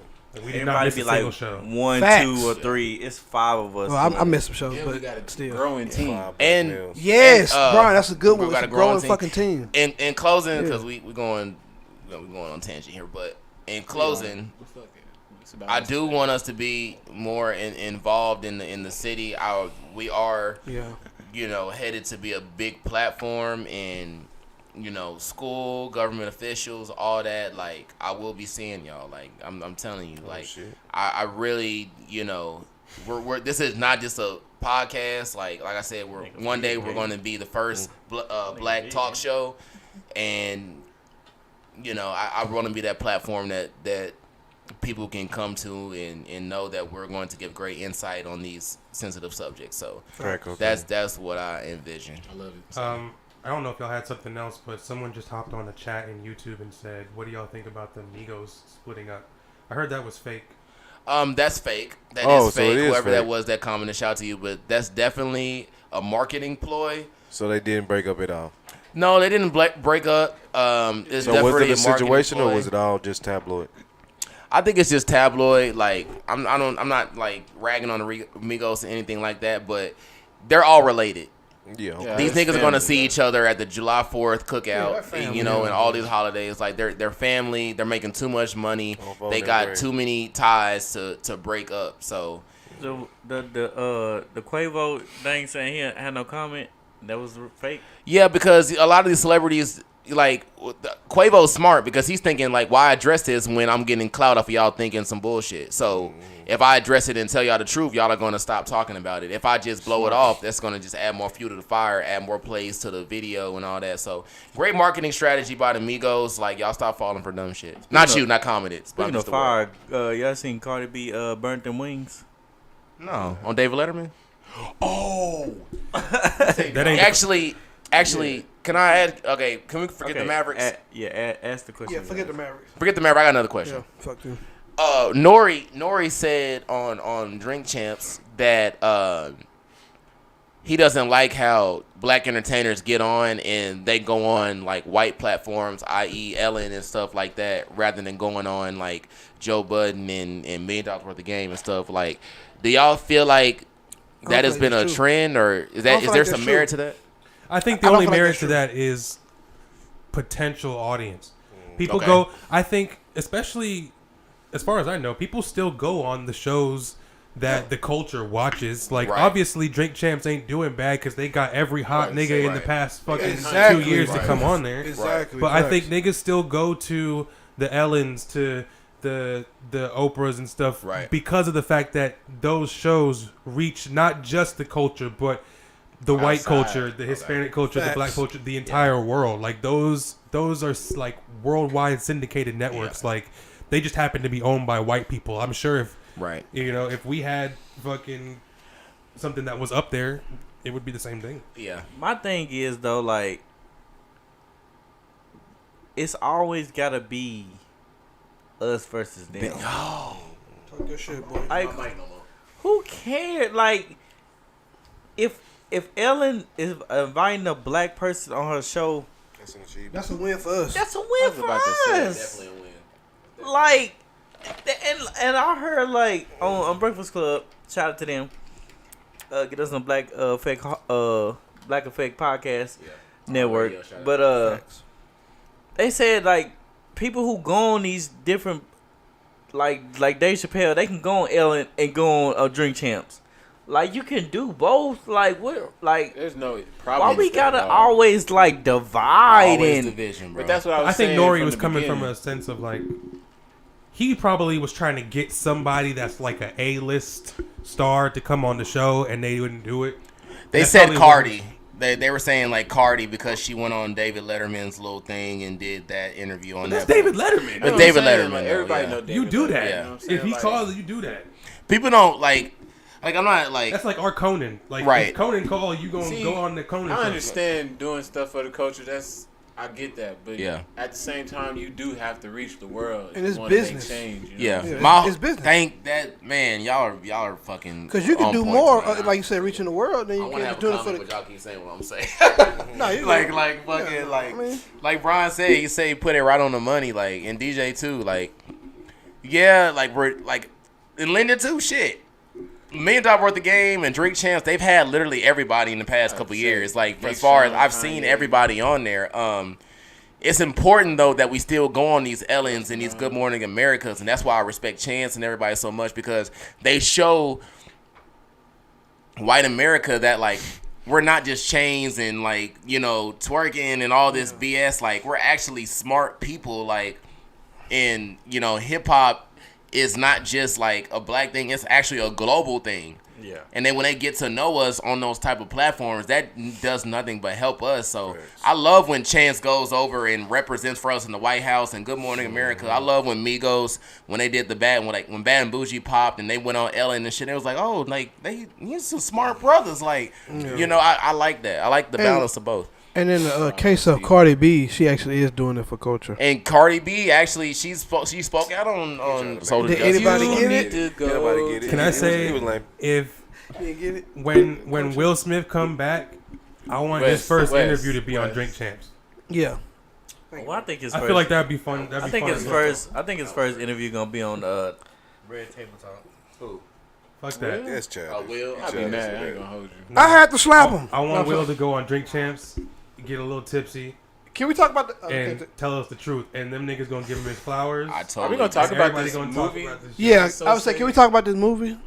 We did not miss a single show.
1, 2, or 3. It's 5 of us.
Well, I missed some shows, but
we got a
still
growing team.
And
Brian, that's a good one.
We got
a growing fucking team.
In closing, because we going on tangent here, but in closing, I do want us to be more involved in the city. We are, headed to be a big platform in. School, government officials, all that. Like, I will be seeing y'all. Like, I'm telling you. Like, I really, we're this is not just a podcast. Like I said, one day we're going to be the first black talk show, and I want to be that platform that people can come to and know that we're going to give great insight on these sensitive subjects. So that's what I envision.
I love it.
I don't know if y'all had something else, but someone just hopped on the chat in YouTube and said, "What do y'all think about the MIGOS splitting up?" I heard that was fake.
That's fake. That is fake. Whoever
fake.
That was that commented, shout to you. But that's definitely a marketing ploy.
So they didn't break up at all.
No, they didn't break up. It's
so
definitely
was it a situation,
ploy.
or was it all just tabloid?
I think it's just tabloid. Like I'm not like ragging on the Migos or anything like that, but they're all related.
Yeah,
these niggas are gonna see each other at the July 4th cookout, and all these holidays. Like they're family. They're making too much money. They got too many ties to break up. So
the Quavo thing saying he had no comment. That was fake.
Yeah, because a lot of these celebrities. Like Quavo's smart because he's thinking like, why address this when I'm getting clout off of y'all thinking some bullshit. So if I address it and tell y'all the truth, y'all are gonna stop talking about it. If I just blow it off, that's gonna just add more fuel to the fire, add more plays to the video and all that. So great marketing strategy by the Migos. Like y'all stop falling for dumb shit. Not commented.
Speaking of fire, y'all seen Cardi B burnt them wings?
No, on David Letterman.
Oh,
that ain't
actually. Can I add? Okay, can we forget the Mavericks?
Ask the question.
Yeah, forget the Mavericks.
Forget the Mavericks. I got another question.
Yeah, fuck you.
Nori said on Drink Champs that he doesn't like how black entertainers get on and they go on like white platforms, i.e. Ellen and stuff like that, rather than going on like Joe Budden and $1 million worth of game and stuff. Like, do y'all feel like that has been a trend, or is there some merit to that?
I think the only merit to that is potential audience. People go, I think, especially as far as I know, people still go on the shows that the culture watches. Like, obviously, Drink Champs ain't doing bad because they got every hot nigga in the past fucking 2 years to come on there.
Exactly.
But I think niggas still go to the Ellens, to the Oprahs and stuff because of the fact that those shows reach not just the culture, but the white culture, the Hispanic culture, the black culture, the entire world. Like those are like worldwide syndicated networks. Like they just happen to be owned by white people. I'm sure if if we had fucking something that was up there, it would be the same thing.
Yeah.
My thing is though, like it's always gotta be us versus them.
Talk your shit, boy.
Like, who cares? Like if Ellen is inviting a black person on her show,
that's a win for us.
That's a win for us. Definitely a win. Like, And I heard like on Breakfast Club, shout out to them. Get us on Black Effect Podcast Network. But they said like people who go on these different like Dave Chappelle, they can go on Ellen and go on Drink Champs. Like you can do both. Like what? Like
there's no problem.
Why we gotta always like divide and
division, bro?
But that's what I was
saying. I think Nori was coming
beginning.
from a sense of like he probably was trying to get somebody that's like a A-list star to come on the show, and they wouldn't do it.
They said Cardi. They were saying like Cardi because she went on David Letterman's little thing and did that interview on
that's
that.
David Letterman.
But David Letterman,
like, everybody know David
you do that.
You know
if he
like,
calls, you do that.
People don't like I'm not like
that's like our Conan. Like
right.
If Conan call, you gonna go on the Conan.
I
show.
understand doing stuff for the culture. I get that, but at the same time, you do have to reach the world
and it's
want
business.
To make change,
it's business.
Thank that man. Y'all are fucking.
Because you can do more, like you said, reaching the world than you can do it for the.
But y'all keep saying what I'm saying.
No, you
like Brian said. He said he put it right on the money. Like and DJ too. Like like we're like and Linda too. Shit. $1 million worth of game and Drink Champs, they've had literally everybody in the past couple years. Like as far as I've seen everybody on there. It's important though that we still go on these Ellens and these Good Morning Americas, and that's why I respect Chance and everybody so much because they show white America that like we're not just chains and like twerking and all this BS. Like we're actually smart people. Like and hip hop is not just like a black thing, it's actually a global thing. Yeah. And then when they get to know us on those type of platforms, that does nothing but help us. So I love when Chance goes over and represents for us in the White House and Good Morning America. I love when Migos, when they did when Bad and Bougie popped and they went on Ellen and shit, it was like, oh, like he's some smart brothers. Like, I like that. I like the balance of both.
And in the case of Cardi B, she actually is doing it for culture.
And Cardi B actually, she spoke out on Soul
Did anybody get it?
Can I say when Will Smith come back, I want his first interview to be on Drink Champs.
Yeah.
Well, I think his
I feel like that'd be fun.
I think his first interview gonna be on Red Table Talk.
Who?
Fuck that.
That's childish.
Will. I'll be mad. I ain't gonna hold you.
I had to slap him.
I want Will to go on Drink Champs, get a little tipsy.
Can we talk about the
and tell us the truth? And them niggas gonna give him his flowers.
Are we gonna talk about this movie?
Yeah, I was saying, can we talk about this movie?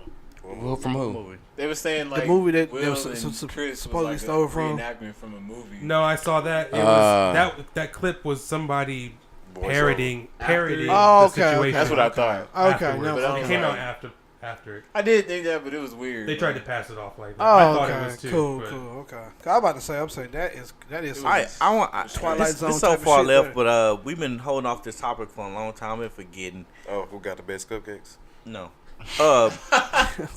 From who?
They were saying like
the movie that
Will
they was supposedly stole from.
Reenactment from a movie.
No, I saw that. It was that clip was somebody parodying the situation.
Okay. That's what I thought.
Okay,
no, it came out after it.
I did think that, but it was weird.
They tried to pass it off like that.
Oh,
I thought it was too.
Cool. Okay. I'm about to say, that is.
I want Twilight Zone. It's so far left, but we've been holding off this topic for a long time and forgetting.
Oh, who got the best cupcakes?
No.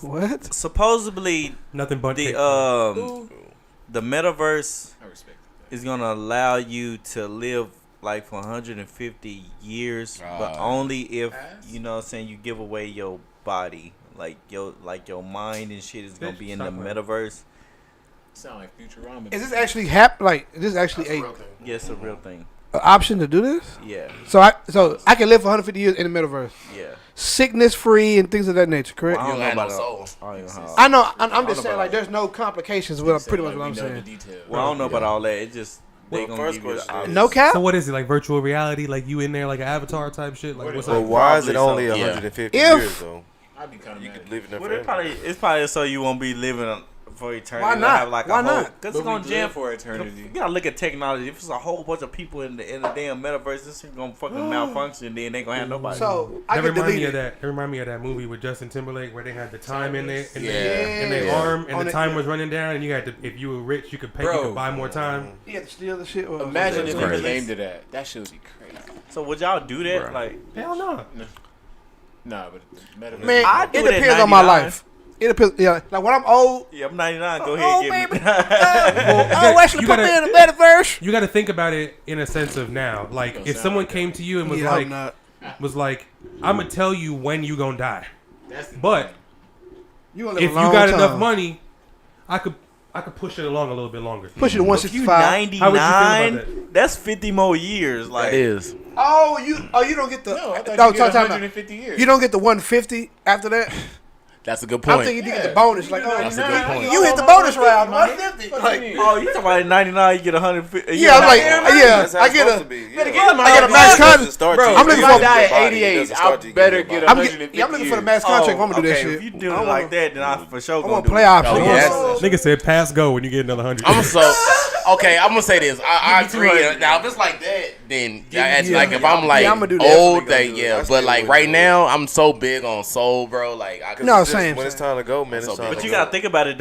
What?
Supposedly,
nothing but
the metaverse is gonna allow you to live like for 150 years, but only if you you give away your body, like your mind and shit is gonna be in the metaverse.
Sound like Futurama.
Is this actually is this actually a
yes, a real thing?
An option to do this?
Yeah.
So I can live for 150 years in the metaverse.
Yeah.
Sickness free and things of that nature, correct?
You don't have no soul.
I know. I'm just saying, like, there's no complications. Pretty much what I'm saying.
Well, I don't know about all that. It just they gonna give you the option.
No cap.
So what is it, like virtual reality? Like you in there like an avatar type shit? Like what's
up? Why is it only 150 years though?
I'd be kind of.
You could live in there
forever. It's probably so you won't be living for eternity.
Why not?
Have like
Why not?
Because it's gonna jam
for eternity.
You gotta look at technology. If it's a whole bunch of people in the damn metaverse, this shit gonna fucking malfunction. Then they gonna have nobody.
So
that remind me of that movie with Justin Timberlake where they had the time in their arm and the time was running down and you had to, if you were rich you could pay, you could buy more time.
You had to steal the shit.
Imagine if they aimed to that. That shit would be crazy.
So would y'all do that? Right. Like
hell no.
Nah, but metaverse.
Man, it depends on my life. It depends. Yeah, like when I'm old.
Yeah, I'm 99. Go ahead, and get me.
Actually put me in the metaverse.
You got to think about it in a sense of now. Like if someone came to you and was like, I'm gonna tell you when you gonna die, but if you got enough money, I could push it along a little bit longer.
Push it to 165.
99. That's 50 more years. Like
it is.
Oh, you don't get the.
No, I thought you get
talk
150 years.
You don't get the 150 after that.
That's a good point.
I'm thinking you get the bonus. Like,
That's a good point.
you hit the bonus round. 150. Like,
Oh, you talking about in 99? You get 150.
yeah, I'm like,
That's how
I
it's
get
supposed
a.
to be.
I get a max contract.
Bro,
I'm looking
if I
for.
die at 88, I better get 150
I'm looking for the max contract. I'm gonna do that
If
shit.
you do it like that, then I for sure
I
gonna
want
do it.
playoffs.
Oh, yes.
Nigga said pass go when you get another 100.
I'm so okay. I'm gonna say this. I agree. Now, if it's like that, then like if I'm like
I'ma do that.
old,
Definitely
that
gonna do it.
But like right now, I'm so big on soul, bro. Like
No, same.
When it's time to go, man, it's time
But
to
you
go.
gotta think about it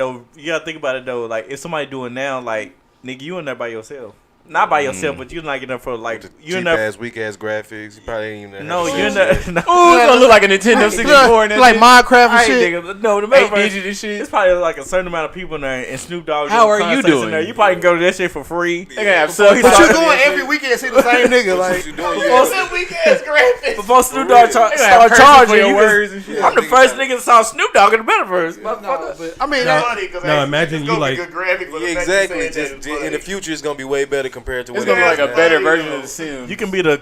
though. Like if somebody doing now, like nigga, you in there by yourself. Not by yourself, but you're not in there for like you're in
cheap
there.
ass, weak ass graphics. You probably ain't even.
No, you're in there. No,
Ooh, it's gonna look like a Nintendo 64 and that
like
shit.
Minecraft and
I ain't
shit.
thinking, no, the
8
metaverse.
digit and shit.
It's probably like a certain amount of people in there, and Snoop Dogg.
How
doing
are you
concerts in
doing?
there. You probably can go to that shit for free.
They gonna have
Before he
But
started
you going
that
every
shit.
weekend see the same nigga. Like,
Before Snoop Dogg start charging you,
words and shit.
I'm the first nigga that saw Snoop Dogg in the metaverse.
no, but I mean,
No, imagine you like.
Yeah, exactly. Just in the future, it's gonna be way better compared to what
It's gonna be like a
now.
better version of the Sims.
You can be the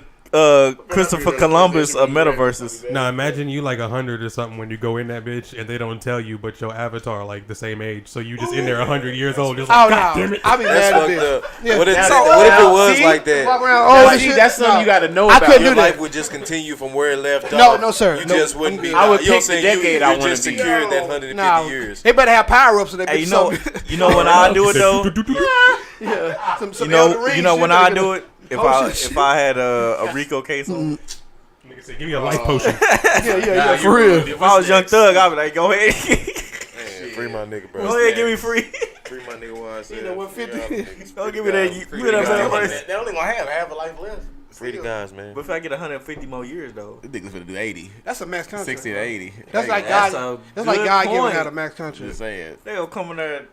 Christopher Columbus of metaverses.
Now imagine you like 100 or something when you go in that bitch and they don't tell you, but your avatar like the same age, so you just in there 100 years old. Just like,
oh
God
no,
damn it.
I be
That's
mad at
fucked
this.
up.
Yeah.
What if
Now,
it was
see?
like that?
Walk around
Now,
old and
see,
shit.
that's something
No.
you gotta know
I
about.
couldn't
Your
do that.
life would just continue from where it left
No,
off.
no, sir.
You
No.
just wouldn't be.
I would
you know what I'm
pick the
saying?
decade
you
I
just
wanna be.
secured that 150
No,
years.
they better have power ups so they
Hey,
bitch
you know when I do it though.
yeah, some
You know when I do it. If
Potion shit.
if I had a Rico case on,
Nigga said, give me a life potion.
yeah, for real.
if I was Young Thug, I'd be like, go ahead,
Man, free my nigga, bro.
go ahead, give me free.
Free my nigga. Why I said
know, 150.
Don't give me that. Give me that metaverse.
They only gonna have half a life left.
Free the guys, man.
But if I get 150 more years though,
This nigga's gonna do 80,
That's a max contract.
60 to 80.
That's like
That's
God.
a
That's like
good
God giving
point.
out a max contract.
Just saying.
they will come in there.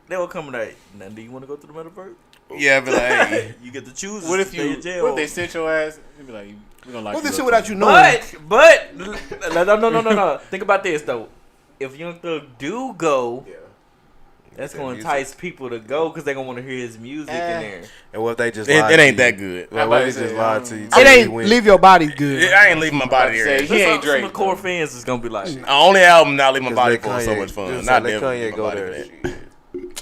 They will come in there. Now, do you want to go to the metaverse?
Yeah, but like, hey,
You get to choose.
What if
stay
you?
in jail.
What if they sent your ass? You'd be like, we're gonna lock
What
you
they say
up.
without you knowing?
But no. Think about this though. If Young Thug do go, that's gonna entice people to go because they gonna want to hear his music in there.
And what if they just
it
lied
ain't
to you?
that good.
Well, what if they just lied to you?
It
Tell you
ain't
when-
leave your body good.
I ain't leaving my body
Say,
here.
he ain't
Some
Drake.
of the core fans is gonna be like,
The only album not leave my body
Let
for is so
Kanye-
much fun.
just
Not
let
definitely
Kanye
my
go
body
there.
for that.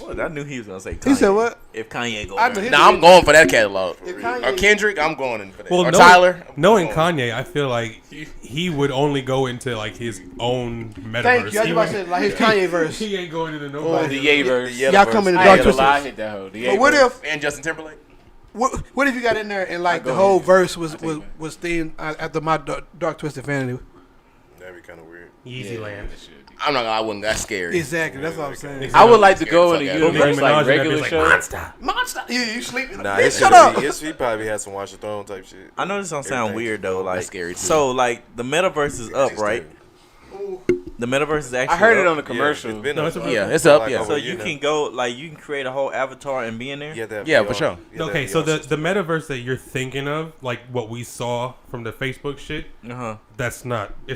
well, I knew he was gonna say. Kanye.
He said what?
If Kanye go
I
there.
know he-
Nah, I'm going for that catalog.
If Kanye-
Or Kendrick, I'm going in for that.
Well,
or
no-
Tyler. I'm
Knowing
going.
Kanye, I feel like he would only go into like his own metaverse.
Thank you. I was
He
about to
would-
say like his Kanye verse.
He ain't going into
Or
nobody.
the Ye verse.
Y'all come in the
I
dark
ain't gonna lie, I
twisters.
hit that hoe. The
But
Ye
what
verse.
if?
And Justin Timberlake.
What if you got in there and like the
go
whole
ahead.
verse was themed after my dark twisted vanity?
That'd be kind of weird.
Easy land.
I'm not gonna. I wouldn't. That's scary.
Exactly. That's what I'm saying.
I would like to go in
Fuck
a
out of
universe
here.
like
Nicki Minaj
regular
and that bitch
show.
like, monster.
Monster. You sleeping?
Nah,
Bitch, shut up.
he probably had some Watch the Throne type shit.
I know this don't sound
Everything.
weird though. Like
That's scary, too.
So like the metaverse is up, right? The metaverse is actually.
I heard it
up.
on the commercial.
It's been
No,
up,
it's a
like,
real
Yeah,
thing.
it's up.
like
Yeah.
over
So
a
you
year now.
can go like you can create a whole avatar and be in there.
You have to have
Yeah,
VR.
for sure.
You have to
Okay,
have
so
VR
the metaverse that you're thinking of, like what we saw from the Facebook shit, it's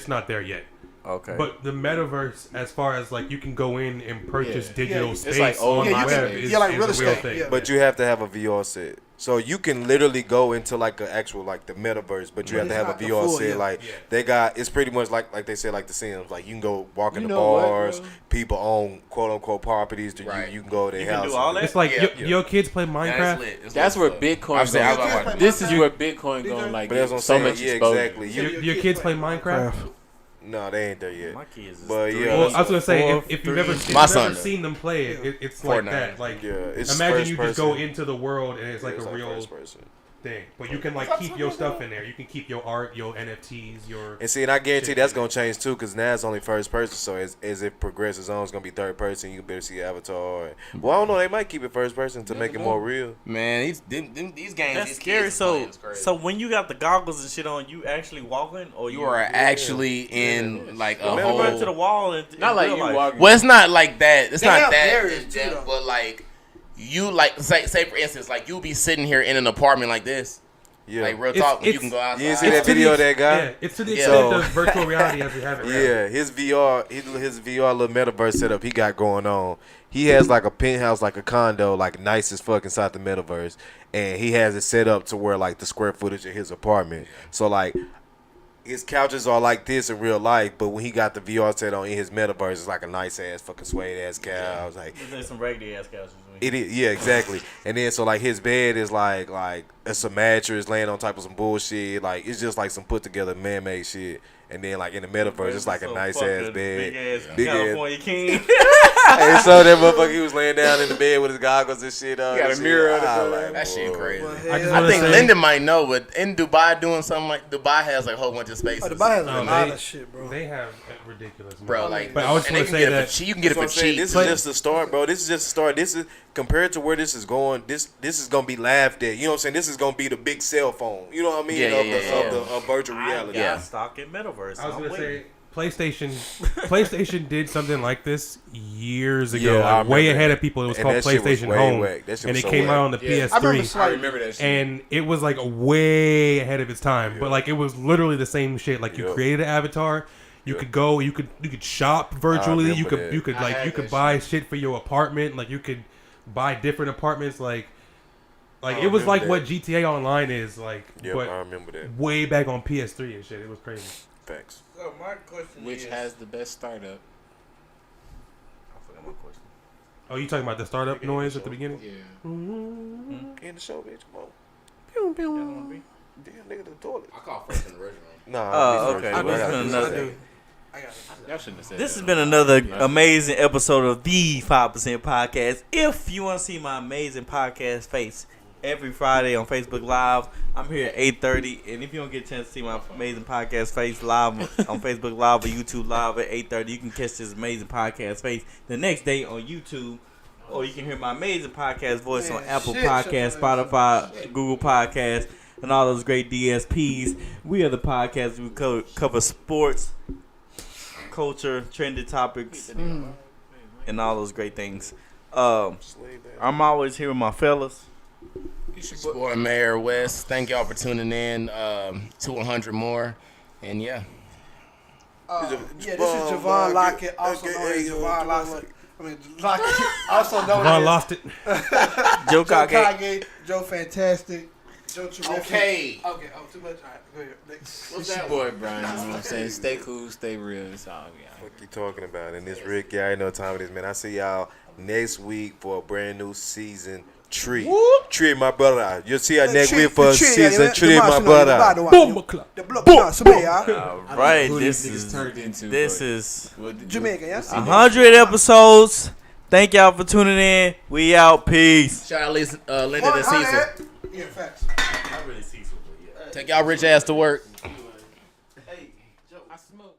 not there yet.
Okay.
But the metaverse, as far as like you can go in and purchase
Yeah.
digital
Yeah,
it's
space
like old
on the
Yeah, you
web
can-
is,
yeah, like
is
real
a real
estate,
thing.
yeah.
But you have to have a VR set. So you can literally go into like an actual like the metaverse, but you have to have a
It's not the
VR
full,
set.
yeah.
Like
Yeah.
they got, it's pretty much like they said, like the Sims. Like you can go walk in
You
the
know what,
bars.
bro?
People own quote unquote properties.
Right.
You can go to their
You can
house.
do all
and
that?
It's like
Yeah.
your kids play Minecraft.
That's where Bitcoin
I've seen- I've
goes.
watched-
This is where Bitcoin going like
But that's what I'm
so
saying.
much
Yeah,
exposure.
exactly.
Your kids play Minecraft.
No, they ain't there yet.
My kids is
But
three.
yeah,
Well, I was gonna say
Four,
if you've ever seen,
My
never
son
seen them play it, it's like
Fortnite.
that. Like
Yeah, it's
imagine
first
you just go
person.
into the world and it's like
It's
a real
first person.
thing, but you can like keep your stuff in there. You can keep your art, your NFTs, your.
And see, and I guarantee that's gonna change too, because now it's only first person. So as it progresses on, it's gonna be third person. You can better see your avatar. Well, I don't know. They might keep it first person to make it more real.
Man, these games.
That's
these
scary.
kids playing
So
is crazy.
so when you got the goggles and shit on, you actually walking or
you are actually in like a
you
whole.
run to the wall and
Not like
real
you
life.
walking.
Well, it's not like that. It's
They
not
have
that
barriers,
in
too,
depth,
though.
but like you like say for instance, like you'll be sitting here in an apartment like this,
Yeah.
Like real talk, when you can go outside.
You didn't see that video of that guy?
Yeah, it's to the extent of virtual reality as we have it.
Yeah, his VR little metaverse setup he got going on. He has like a penthouse, like a condo, like nice as fuck inside the metaverse, and he has it set up to where like the square footage of his apartment. So like his couches are like this in real life, but when he got the VR set on in his metaverse, it's like a nice ass fucking suede ass couch. Like
there's some raggedy ass couches.
it is, yeah, exactly. And then so like his bed is like it's a mattress laying on top of some bullshit. Like it's just like some put together man made shit. And then like in the metaverse, it's like a nice ass bed, big
California king.
And so that motherfucker, he was laying down in the bed with his goggles and shit.
He got a mirror on the that shit crazy.
Well,
I think Linda might know, but in Dubai doing something like Dubai has like a whole bunch of spaces.
Dubai has a lot of shit, bro.
They have ridiculous,
bro. Like,
but I was going to say that
you can get it for cheap.
This is just the start, bro. This is just the start. This is compared to where this is going. This is gonna be laughed at. You know what I'm saying? This is gonna be the big cell phone. You know what I mean? Of virtual reality.
Yeah, stock in metaverse.
I was gonna say PlayStation did something like this years ago, like way ahead of people. It was called PlayStation Home, and it came out on the PS3.
I remember that shit.
And it was like way ahead of its time, but like it was literally the same shit. Like you created an avatar. You could go. You could shop virtually. You could buy shit for your apartment. Like you could buy different apartments. Like it was like what GTA Online is like.
But I remember that.
Way back on PS3 and shit. It was crazy.
Facts.
So my question
Which has the best startup?
I forgot my question.
Oh, you talking about the startup noise at the beginning?
Yeah.
In the show, bitch. Come on.
Pew, pew.
Damn, nigga, the toilet.
I call first in the restroom.
Nah.
Oh, okay. This has been another amazing episode of the 5% Podcast. If you want to see my amazing podcast face every Friday on Facebook Live, I'm here at 8:30. And if you don't get a chance to see my amazing podcast face live on Facebook Live or YouTube Live at 8:30, you can catch this amazing podcast face the next day on YouTube. Or you can hear my amazing podcast voice on Apple Podcasts, Spotify, Google Podcasts, and all those great DSPs. We are the podcast. We cover sports, culture, trending topics, and all those great things. I'm always here with my fellas.
It's your boy Mayor West. Thank y'all for tuning in to 100 more. And yeah.
This is JOHVAN Lockett, also known as JOHVAN Lockett. Lockett, also known as
lost it.
Joe Kage, Joe Fantastic, Joe Terrific.
Okay.
Oh, too much. All right, go ahead. Next.
What's that boy, Brian? You know what I'm saying? Stay cool, stay real. That's all we got.
What you talking about? And this Rick, yeah, I know what time it is, man. I see y'all next week for a brand new season. Tree, my brother. You'll see our next week for season 3, my brother.
Boom club.
All right, this is
Jamaica. Yes.
100 episodes. Thank y'all for tuning in. We out. Peace.
Shout out Linda and Cecil.
Yeah, facts.
Not really Cecil, but yeah.
Take y'all rich ass to work.
Hey, Joe, I smoke.